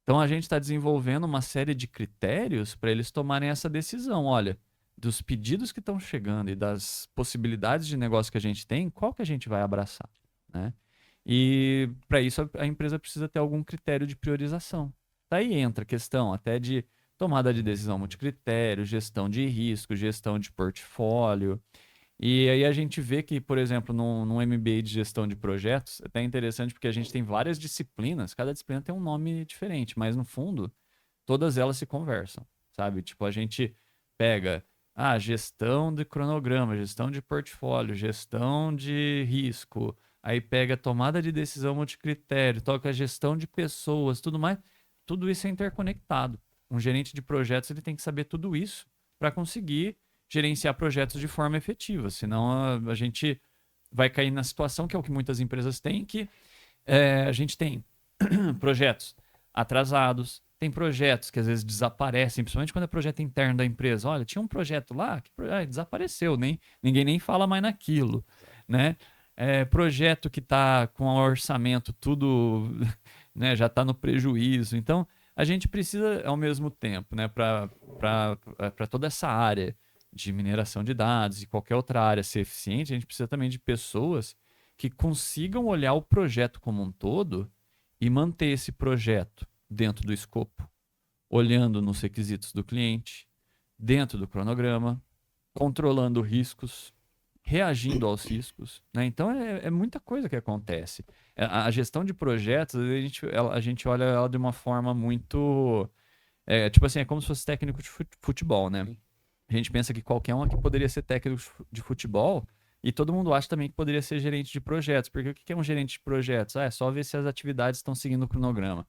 Então a gente está desenvolvendo uma série de critérios para eles tomarem essa decisão. Olha, dos pedidos que estão chegando e das possibilidades de negócio que a gente tem, qual que a gente vai abraçar, né? E para isso a empresa precisa ter algum critério de priorização. Daí entra a questão até de tomada de decisão multicritério, gestão de risco, gestão de portfólio. E aí a gente vê que, por exemplo, num MBA de gestão de projetos, é até interessante porque a gente tem várias disciplinas, cada disciplina tem um nome diferente, mas no fundo, todas elas se conversam, sabe? Tipo, a gente pega gestão de cronograma, gestão de portfólio, gestão de risco, aí pega tomada de decisão multicritério, toca gestão de pessoas, tudo mais. Tudo isso é interconectado. Um gerente de projetos ele tem que saber tudo isso para conseguir gerenciar projetos de forma efetiva, senão a gente vai cair na situação que é o que muitas empresas têm, que a gente tem projetos atrasados, Tem projetos que às vezes desaparecem, principalmente quando é projeto interno da empresa. Olha, tinha um projeto lá que desapareceu, ninguém nem fala mais naquilo, né? Projeto que está com o orçamento tudo, né, já está no prejuízo. Então, a gente precisa, ao mesmo tempo, né, para toda essa área de mineração de dados e qualquer outra área ser eficiente, a gente precisa também de pessoas que consigam olhar o projeto como um todo e manter esse projeto dentro do escopo, olhando nos requisitos do cliente, dentro do cronograma, controlando riscos, reagindo aos riscos, né? Então é muita coisa que acontece. A gestão de projetos, a gente olha ela de uma forma muito... tipo assim, é como se fosse técnico de futebol, né? A gente pensa que qualquer um aqui poderia ser técnico de futebol e todo mundo acha também que poderia ser gerente de projetos. Porque o que é um gerente de projetos? É só ver se as atividades estão seguindo o cronograma.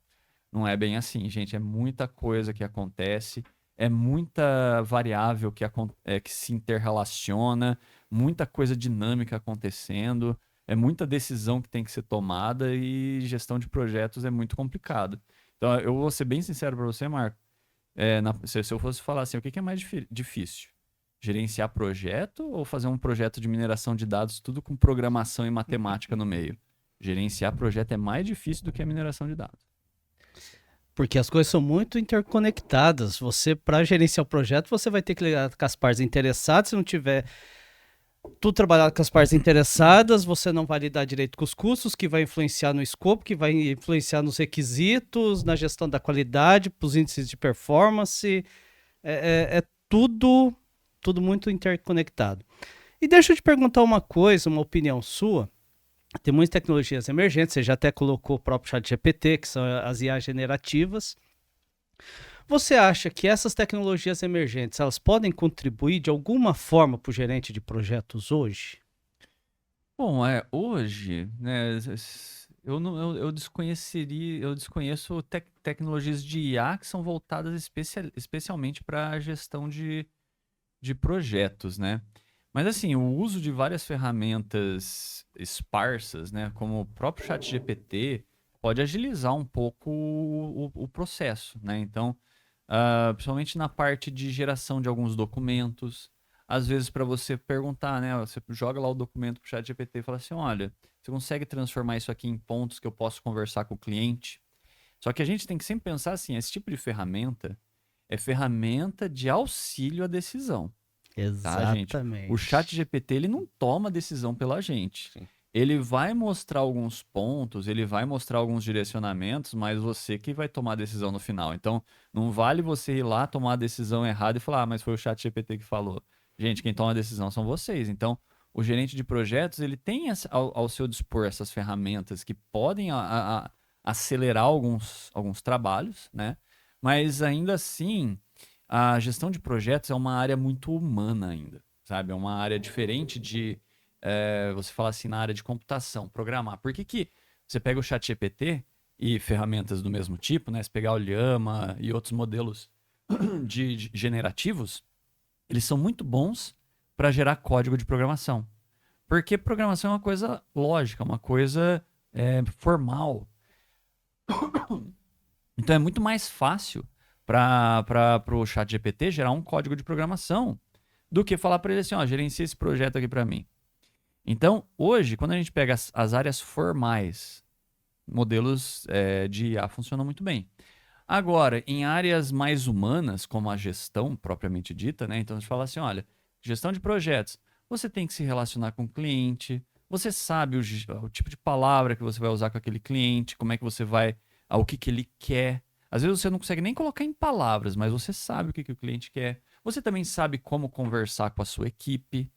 Não é bem assim, gente. É muita coisa que acontece, é muita variável que se interrelaciona, muita coisa dinâmica acontecendo, é muita decisão que tem que ser tomada e gestão de projetos é muito complicado. Então, eu vou ser bem sincero para você, Marco. Se eu fosse falar assim, o que é mais difícil? Gerenciar projeto ou fazer um projeto de mineração de dados, tudo com programação e matemática no meio? Gerenciar projeto é mais difícil do que a mineração de dados. Porque as coisas são muito interconectadas. Para gerenciar o projeto, você vai ter que ligar com as partes interessadas. Se não tiver tudo trabalhado com as partes interessadas, você não vai lidar direito com os custos, que vai influenciar no escopo, que vai influenciar nos requisitos, na gestão da qualidade, para os índices de performance. É tudo muito interconectado. E deixa eu te perguntar uma coisa, uma opinião sua. Tem muitas tecnologias emergentes, você já até colocou o próprio ChatGPT, que são as IA generativas. Você acha que essas tecnologias emergentes, elas podem contribuir de alguma forma para o gerente de projetos hoje? Bom, hoje, né, eu desconheço tecnologias de IA que são voltadas especialmente para a gestão de projetos, né? Mas assim, o uso de várias ferramentas esparsas, né, como o próprio ChatGPT, pode agilizar um pouco o processo, né? Então, principalmente na parte de geração de alguns documentos, às vezes para você perguntar, né, você joga lá o documento para o ChatGPT e fala assim, olha, você consegue transformar isso aqui em pontos que eu posso conversar com o cliente? Só que a gente tem que sempre pensar assim, esse tipo de ferramenta é ferramenta de auxílio à decisão. Exatamente. Tá, gente? O ChatGPT, ele não toma decisão pela gente. Sim. Ele vai mostrar alguns pontos, ele vai mostrar alguns direcionamentos, mas você que vai tomar a decisão no final. Então, não vale você ir lá tomar a decisão errada e falar, mas foi o ChatGPT que falou. Gente, quem toma a decisão são vocês. Então, o gerente de projetos, ele tem ao seu dispor essas ferramentas que podem acelerar alguns trabalhos, né? Mas ainda assim, a gestão de projetos é uma área muito humana ainda, sabe? É uma área diferente de você falar assim na área de computação, programar. Por que você pega o ChatGPT e ferramentas do mesmo tipo, né? Se pegar o Llama e outros modelos de generativos, eles são muito bons para gerar código de programação. Porque programação é uma coisa lógica, uma coisa formal. Então é muito mais fácil para o ChatGPT gerar um código de programação do que falar para ele assim, ó, gerencia esse projeto aqui para mim. Então, hoje, quando a gente pega as áreas formais, modelos de IA funcionam muito bem. Agora, em áreas mais humanas, como a gestão propriamente dita, né? Então a gente fala assim, olha, gestão de projetos, você tem que se relacionar com o cliente, você sabe o tipo de palavra que você vai usar com aquele cliente, como é que você vai, o que ele quer. Às vezes você não consegue nem colocar em palavras, mas você sabe o que o cliente quer. Você também sabe como conversar com a sua equipe.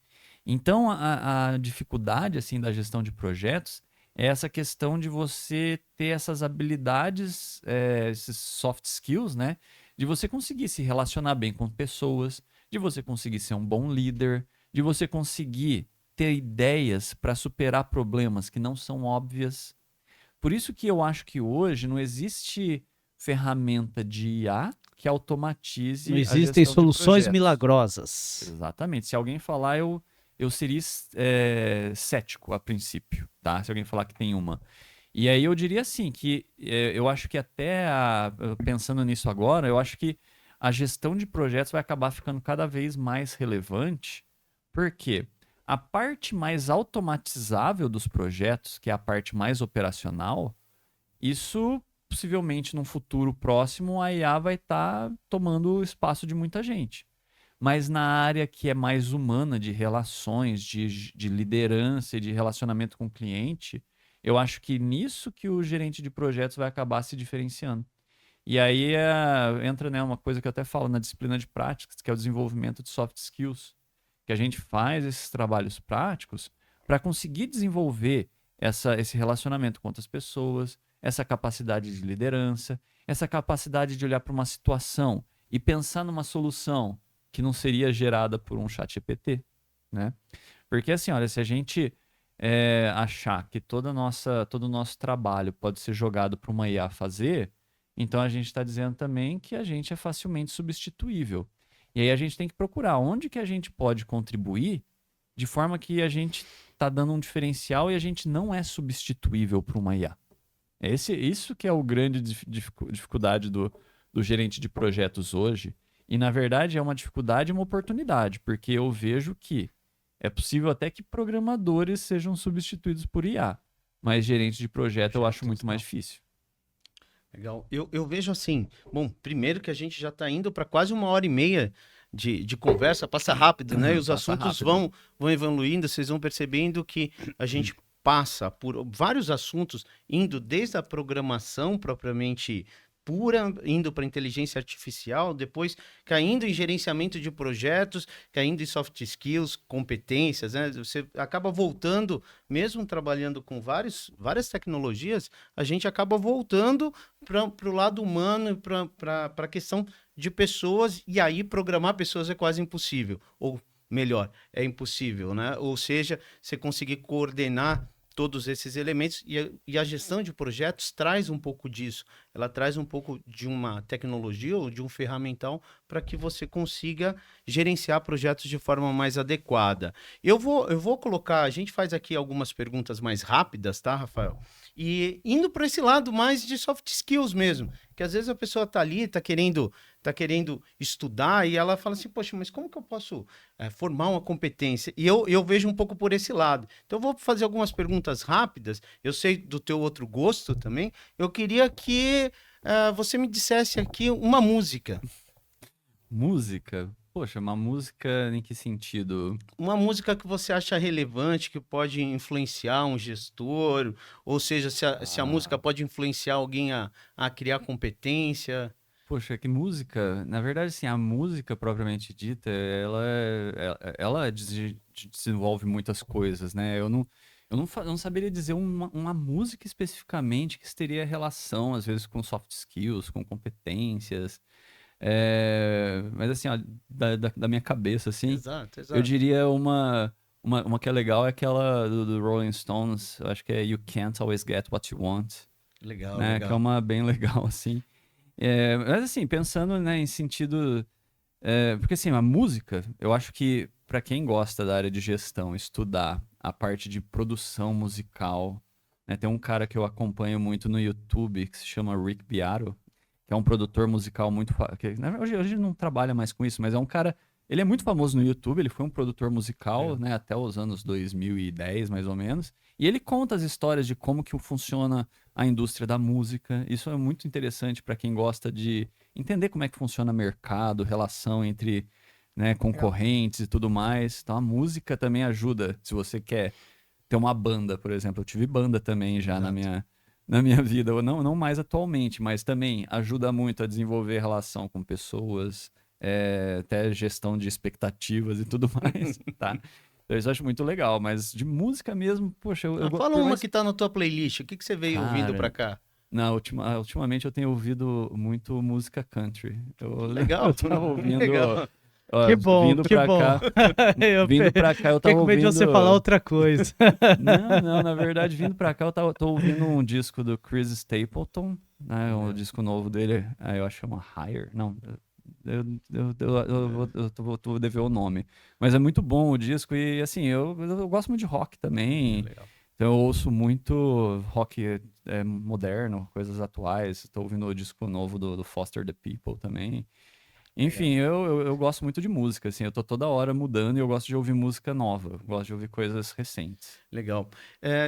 Então, a dificuldade assim da gestão de projetos é essa questão de você ter essas habilidades, esses soft skills, né? De você conseguir se relacionar bem com pessoas, de você conseguir ser um bom líder, de você conseguir ter ideias para superar problemas que não são óbvias. Por isso que eu acho que hoje não existe ferramenta de IA que automatize Não a existem gestão de soluções projetos. milagrosas. Exatamente. Se alguém falar, eu seria cético a princípio, tá? Se alguém falar que tem uma. E aí eu diria assim, que eu acho que pensando nisso agora, eu acho que a gestão de projetos vai acabar ficando cada vez mais relevante, porque a parte mais automatizável dos projetos, que é a parte mais operacional, isso possivelmente num futuro próximo a IA vai estar tomando o espaço de muita gente. Mas na área que é mais humana, de relações, de liderança e de relacionamento com o cliente, eu acho que nisso que o gerente de projetos vai acabar se diferenciando. E aí entra, né, uma coisa que eu até falo na disciplina de práticas, que é o desenvolvimento de soft skills, que a gente faz esses trabalhos práticos para conseguir desenvolver esse relacionamento com outras pessoas, essa capacidade de liderança, essa capacidade de olhar para uma situação e pensar numa solução que não seria gerada por um chat GPT, né? Porque assim, olha, se a gente achar que todo o nosso trabalho pode ser jogado para uma IA fazer, então a gente está dizendo também que a gente é facilmente substituível. E aí a gente tem que procurar onde que a gente pode contribuir de forma que a gente está dando um diferencial e a gente não é substituível por uma IA. Isso que é o grande dificuldade do gerente de projetos hoje. E, na verdade, é uma dificuldade e uma oportunidade, porque eu vejo que é possível até que programadores sejam substituídos por IA, mas gerente de projeto eu acho muito mais difícil. Legal. Eu vejo assim, bom, primeiro que a gente já está indo para quase 1h30 de conversa, passa rápido, né? E os assuntos vão evoluindo, vocês vão percebendo que a gente passa por vários assuntos, indo desde a programação propriamente pura, indo para inteligência artificial, depois caindo em gerenciamento de projetos, caindo em soft skills, competências, né? Você acaba voltando, mesmo trabalhando com várias tecnologias, a gente acaba voltando para o lado humano, para a questão de pessoas, e aí programar pessoas é quase impossível, ou melhor, é impossível, né? Ou seja, você conseguir coordenar todos esses elementos, e a gestão de projetos traz um pouco disso. Ela traz um pouco de uma tecnologia ou de um ferramental para que você consiga gerenciar projetos de forma mais adequada. Eu vou colocar, a gente faz aqui algumas perguntas mais rápidas, tá, Rafael? E indo para esse lado mais de soft skills mesmo, que às vezes a pessoa está ali, está querendo estudar, e ela fala assim, poxa, mas como que eu posso formar uma competência? E eu vejo um pouco por esse lado. Então eu vou fazer algumas perguntas rápidas, eu sei do teu outro gosto também, eu queria que você me dissesse aqui uma música. Música? Poxa, uma música em que sentido? Uma música que você acha relevante, que pode influenciar um gestor, ou seja, se a música pode influenciar alguém a criar competência. Poxa, que música? Na verdade, assim, a música propriamente dita, ela desenvolve muitas coisas, né? Eu não saberia dizer uma música especificamente que teria relação, às vezes, com soft skills, com competências. Mas assim, ó, da minha cabeça, assim, Exato. eu diria uma que é legal é aquela do Rolling Stones, eu acho que é You Can't Always Get What You Want, Legal, né? legal. Que é uma bem legal, assim. Mas assim, pensando, né, em sentido... porque assim, a música, eu acho que para quem gosta da área de gestão, estudar a parte de produção musical, né, tem um cara que eu acompanho muito no YouTube que se chama Rick Beato, que é um produtor musical muito... Hoje ele não trabalha mais com isso, mas é um cara... Ele é muito famoso no YouTube, ele foi um produtor musical, né, até os anos 2010, mais ou menos. E ele conta as histórias de como que funciona a indústria da música. Isso é muito interessante para quem gosta de entender como é que funciona o mercado, relação entre, né, concorrentes e tudo mais. Então a música também ajuda, se você quer ter uma banda, por exemplo. Eu tive banda também já na minha vida, não mais atualmente, mas também ajuda muito a desenvolver relação com pessoas, até gestão de expectativas e tudo mais, tá? Então isso eu acho muito legal, mas de música mesmo, poxa, Fala uma que tá na tua playlist, o que você veio ouvindo pra cá? Ultimamente eu tenho ouvido muito música country. Legal. Eu tava ouvindo... Legal. Ó, Que bom, vindo que pra bom. cá, vindo pra cá, eu tava Fiquei com medo de ouvindo... você falar outra coisa. Não, na verdade, vindo pra cá, tô ouvindo um disco do Chris Stapleton, né? O disco novo dele, eu acho que chama Higher. Não, eu vou dever o nome. Mas é muito bom o disco e, assim, eu gosto muito de rock também. Legal. Então eu ouço muito rock moderno, coisas atuais. Estou ouvindo o disco novo do Foster the People também. Enfim, eu gosto muito de música, assim, eu tô toda hora mudando e eu gosto de ouvir música nova, eu gosto de ouvir coisas recentes. Legal.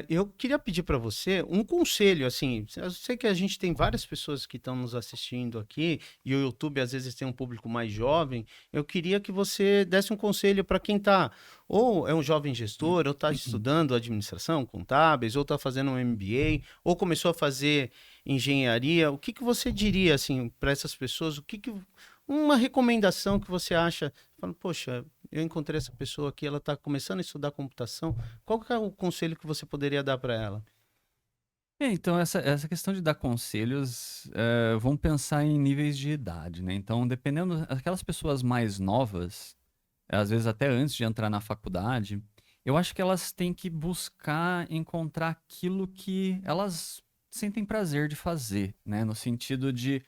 Eu queria pedir para você um conselho, assim, eu sei que a gente tem várias pessoas que estão nos assistindo aqui e o YouTube às vezes tem um público mais jovem. Eu queria que você desse um conselho para quem está, ou é um jovem gestor, ou está estudando administração, contábeis, ou está fazendo um MBA, ou começou a fazer engenharia. O que que você diria, assim, para essas pessoas? Uma recomendação que você acha, fala, poxa, eu encontrei essa pessoa aqui, ela está começando a estudar computação, qual que é o conselho que você poderia dar para ela? Então, essa questão de dar conselhos, vamos pensar em níveis de idade, né? Então, dependendo, aquelas pessoas mais novas, às vezes até antes de entrar na faculdade, eu acho que elas têm que buscar encontrar aquilo que elas sentem prazer de fazer, né? No sentido de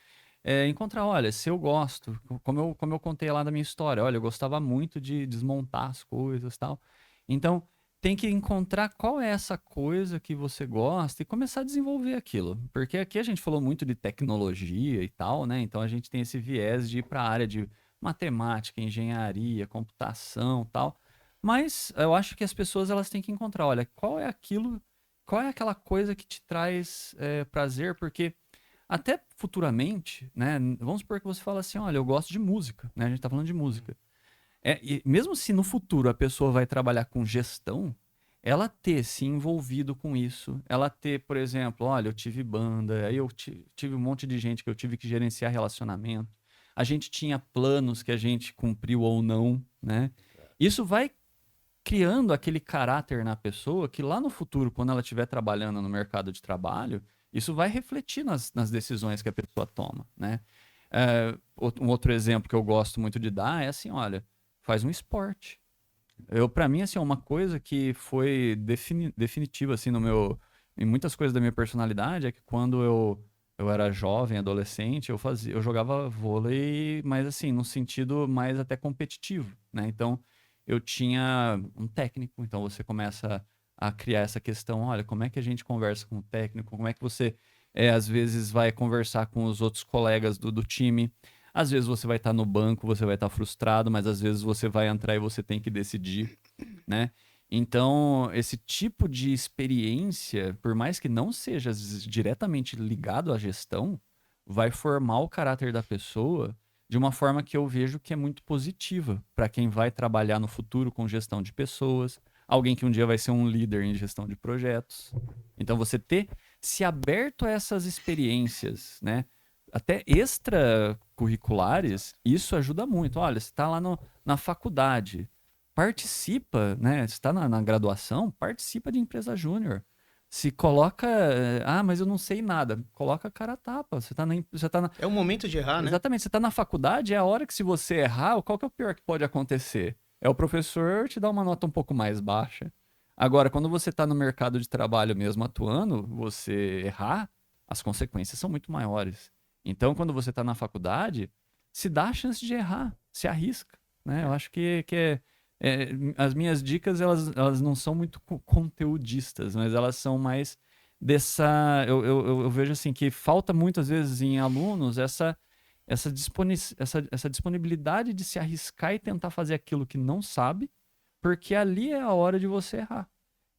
encontrar, olha, se eu gosto, como eu contei lá da minha história, olha, eu gostava muito de desmontar as coisas e tal. Então, tem que encontrar qual é essa coisa que você gosta e começar a desenvolver aquilo. Porque aqui a gente falou muito de tecnologia e tal, né? Então a gente tem esse viés de ir para a área de matemática, engenharia, computação, tal. Mas eu acho que as pessoas elas têm que encontrar, olha, qual é aquela coisa que te traz prazer, porque até futuramente, né? Vamos supor que você fala assim, olha, eu gosto de música, né? A gente tá falando de música. E mesmo se no futuro a pessoa vai trabalhar com gestão, ela ter se envolvido com isso, ela ter, por exemplo, olha, eu tive banda, aí eu tive um monte de gente que eu tive que gerenciar relacionamento, a gente tinha planos que a gente cumpriu ou não, né? Isso vai criando aquele caráter na pessoa que lá no futuro, quando ela estiver trabalhando no mercado de trabalho, isso vai refletir nas decisões que a pessoa toma, né? Um outro exemplo que eu gosto muito de dar é assim, olha, faz um esporte. Para mim, assim, uma coisa que foi definitiva, assim, em muitas coisas da minha personalidade é que quando eu era jovem, adolescente, eu jogava vôlei, mas assim, num sentido mais até competitivo, né? Então, eu tinha um técnico, então você começa a criar essa questão, olha, como é que a gente conversa com o técnico, como é que você, às vezes, vai conversar com os outros colegas do time, às vezes você vai estar no banco, você vai estar frustrado, mas às vezes você vai entrar e você tem que decidir, né? Então, esse tipo de experiência, por mais que não seja diretamente ligado à gestão, vai formar o caráter da pessoa de uma forma que eu vejo que é muito positiva para quem vai trabalhar no futuro com gestão de pessoas, alguém que um dia vai ser um líder em gestão de projetos. Então, você ter se aberto a essas experiências, né? Até extracurriculares, isso ajuda muito. Olha, você está lá na faculdade, participa, né? Você está na graduação, participa de empresa júnior. Se coloca, mas eu não sei nada, coloca a cara a tapa. Você tá na... É o momento de errar, né? Exatamente, você está na faculdade, é a hora que se você errar, qual que é o pior que pode acontecer? É o professor te dar uma nota um pouco mais baixa. Agora, quando você está no mercado de trabalho mesmo atuando, você errar, as consequências são muito maiores. Então, quando você está na faculdade, se dá a chance de errar, se arrisca, né? Eu acho que as minhas dicas, elas não são muito conteudistas, mas elas são mais dessa... Eu vejo assim que falta muitas vezes em alunos essa disponibilidade de se arriscar e tentar fazer aquilo que não sabe, porque ali é a hora de você errar.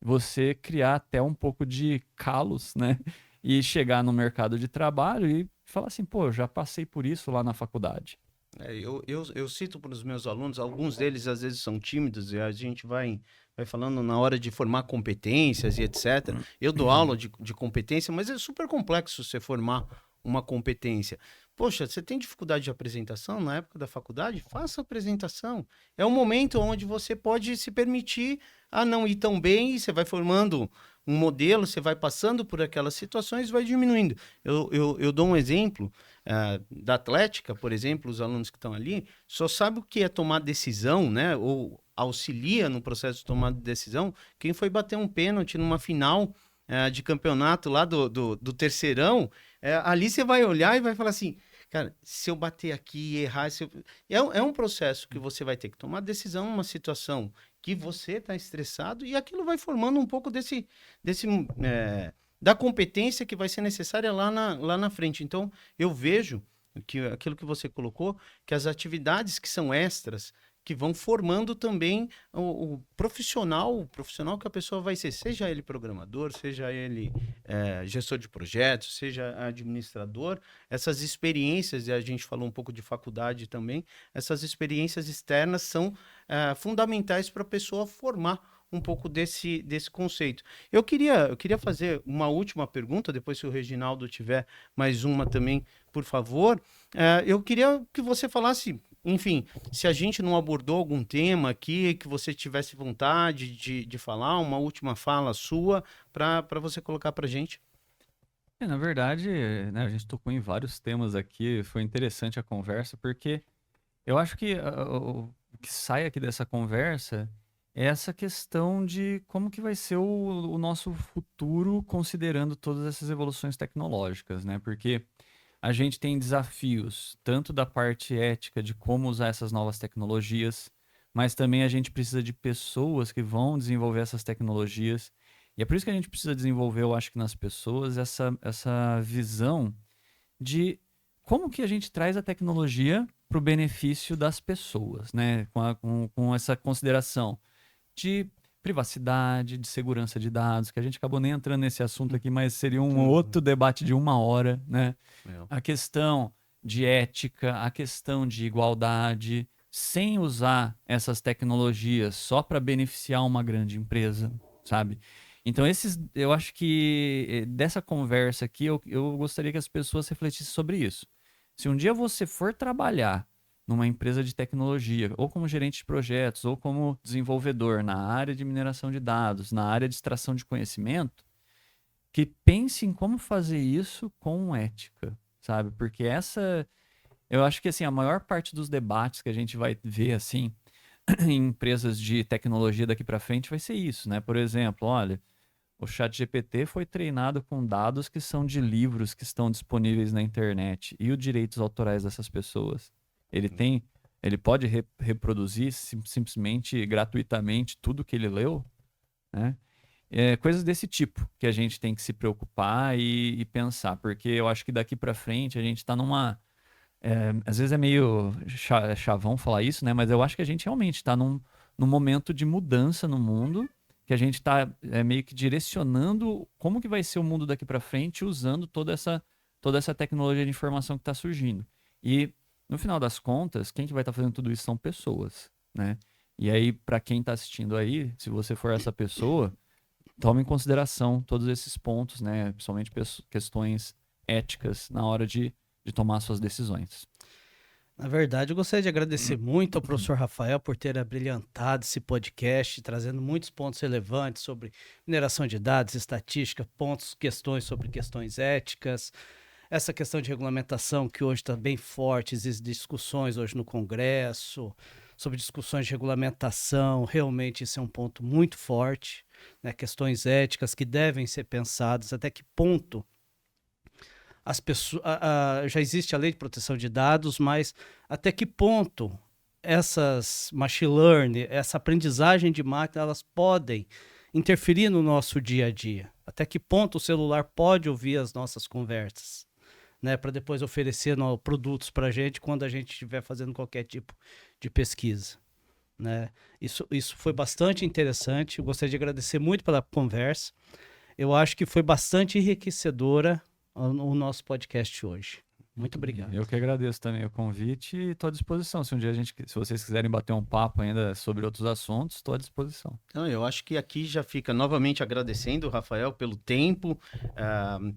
Você criar até um pouco de calos, né? E chegar no mercado de trabalho e falar assim, pô, já passei por isso lá na faculdade. Eu cito para os meus alunos, alguns deles às vezes são tímidos e a gente vai falando na hora de formar competências e etc. Eu dou aula de competência, mas é super complexo você formar uma competência. Poxa, você tem dificuldade de apresentação na época da faculdade? Faça apresentação. É um momento onde você pode se permitir a não ir tão bem e você vai formando um modelo, você vai passando por aquelas situações e vai diminuindo. Eu dou um exemplo da atlética, por exemplo, os alunos que estão ali só sabem o que é tomar decisão, né? Ou auxilia no processo de tomar decisão quem foi bater um pênalti numa final de campeonato lá do terceirão. Ali você vai olhar e vai falar assim, cara, se eu bater aqui e errar... É um processo que você vai ter que tomar decisão numa situação que você está estressado e aquilo vai formando um pouco da competência que vai ser necessária lá na frente. Então, eu vejo que aquilo que você colocou, que as atividades que são extras, que vão formando também o profissional que a pessoa vai ser, seja ele programador, seja ele gestor de projetos, seja administrador, essas experiências, e a gente falou um pouco de faculdade também, essas experiências externas são fundamentais para a pessoa formar um pouco desse conceito. Eu queria fazer uma última pergunta, depois se o Reginaldo tiver mais uma também, por favor. Eu queria que você falasse, enfim, se a gente não abordou algum tema aqui, que você tivesse vontade de falar, uma última fala sua, para você colocar para a gente. Na verdade, né, a gente tocou em vários temas aqui, foi interessante a conversa, porque eu acho que o que sai aqui dessa conversa é essa questão de como que vai ser o nosso futuro considerando todas essas evoluções tecnológicas, né? Porque a gente tem desafios tanto da parte ética de como usar essas novas tecnologias, mas também a gente precisa de pessoas que vão desenvolver essas tecnologias. E é por isso que a gente precisa desenvolver, eu acho que nas pessoas, essa visão de como que a gente traz a tecnologia para o benefício das pessoas, né? Com essa consideração de privacidade, de segurança de dados, que a gente acabou nem entrando nesse assunto aqui, mas seria um outro debate de 1 hora, né? A questão de ética, a questão de igualdade, sem usar essas tecnologias só para beneficiar uma grande empresa, sabe? Então, eu acho que dessa conversa aqui, eu gostaria que as pessoas refletissem sobre isso. Se um dia você for trabalhar numa empresa de tecnologia, ou como gerente de projetos, ou como desenvolvedor na área de mineração de dados, na área de extração de conhecimento, que pense em como fazer isso com ética, sabe? Porque eu acho que assim, a maior parte dos debates que a gente vai ver assim em empresas de tecnologia daqui para frente vai ser isso, né? Por exemplo, olha, o ChatGPT foi treinado com dados que são de livros que estão disponíveis na internet e os direitos autorais dessas pessoas. Ele pode reproduzir simplesmente, gratuitamente, tudo que ele leu, né? Coisas desse tipo que a gente tem que se preocupar e pensar, porque eu acho que daqui para frente a gente está numa... às vezes é meio chavão falar isso, né? Mas eu acho que a gente realmente está num momento de mudança no mundo, que a gente está meio que direcionando como que vai ser o mundo daqui para frente usando toda essa tecnologia de informação que está surgindo. E no final das contas, quem que vai estar fazendo tudo isso são pessoas, né? E aí, para quem está assistindo aí, se você for essa pessoa, tome em consideração todos esses pontos, né? Principalmente questões éticas na hora de tomar suas decisões. Na verdade, eu gostaria de agradecer muito ao professor Rafael por ter abrilhantado esse podcast, trazendo muitos pontos relevantes sobre mineração de dados, estatística, questões sobre questões éticas, essa questão de regulamentação que hoje está bem forte, existem discussões hoje no Congresso sobre discussões de regulamentação, realmente isso é um ponto muito forte, né? Questões éticas que devem ser pensadas, até que ponto as pessoas, já existe a lei de proteção de dados, mas até que ponto essas machine learning, essa aprendizagem de máquina, elas podem interferir no nosso dia a dia? Até que ponto o celular pode ouvir as nossas conversas, né, para depois oferecer produtos para a gente quando a gente estiver fazendo qualquer tipo de pesquisa, né? Isso foi bastante interessante. Eu gostaria de agradecer muito pela conversa. Eu acho que foi bastante enriquecedora o nosso podcast hoje. Muito obrigado. Eu que agradeço também o convite e estou à disposição. Se um dia se vocês quiserem bater um papo ainda sobre outros assuntos, estou à disposição. Então, eu acho que aqui já fica novamente agradecendo o Rafael pelo tempo,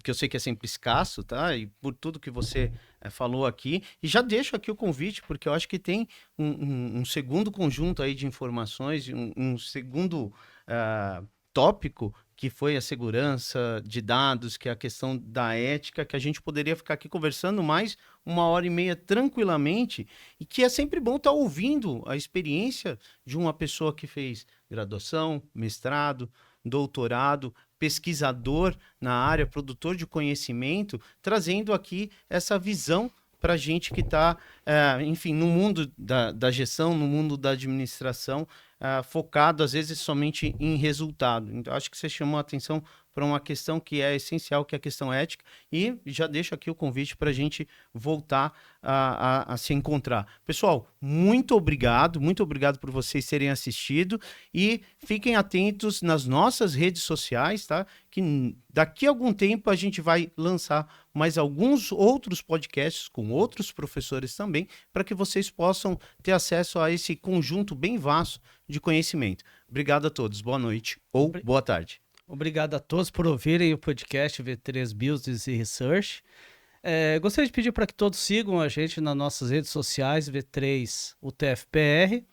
que eu sei que é sempre escasso, tá? E por tudo que você falou aqui. E já deixo aqui o convite, porque eu acho que tem um segundo conjunto aí de informações, um segundo tópico, que foi a segurança de dados, que é a questão da ética, que a gente poderia ficar aqui conversando mais 1h30 tranquilamente, e que é sempre bom estar ouvindo a experiência de uma pessoa que fez graduação, mestrado, doutorado, pesquisador na área, produtor de conhecimento, trazendo aqui essa visão para a gente que está enfim, no mundo da gestão, no mundo da administração, focado às vezes somente em resultado. Então, acho que você chamou a atenção para uma questão que é essencial, que é a questão ética, e já deixo aqui o convite para a gente voltar a se encontrar. Pessoal, muito obrigado por vocês terem assistido, e fiquem atentos nas nossas redes sociais, tá? Que daqui a algum tempo a gente vai lançar mais alguns outros podcasts com outros professores também, para que vocês possam ter acesso a esse conjunto bem vasto de conhecimento. Obrigado a todos, boa noite ou boa tarde. Obrigado a todos por ouvirem o podcast V3 Business e Research. Gostaria de pedir para que todos sigam a gente nas nossas redes sociais, V3 UTFPR.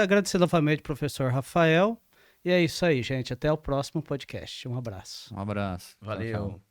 Agradecer novamente ao professor Rafael. E é isso aí, gente. Até o próximo podcast. Um abraço. Um abraço. Valeu. Tchau, tchau.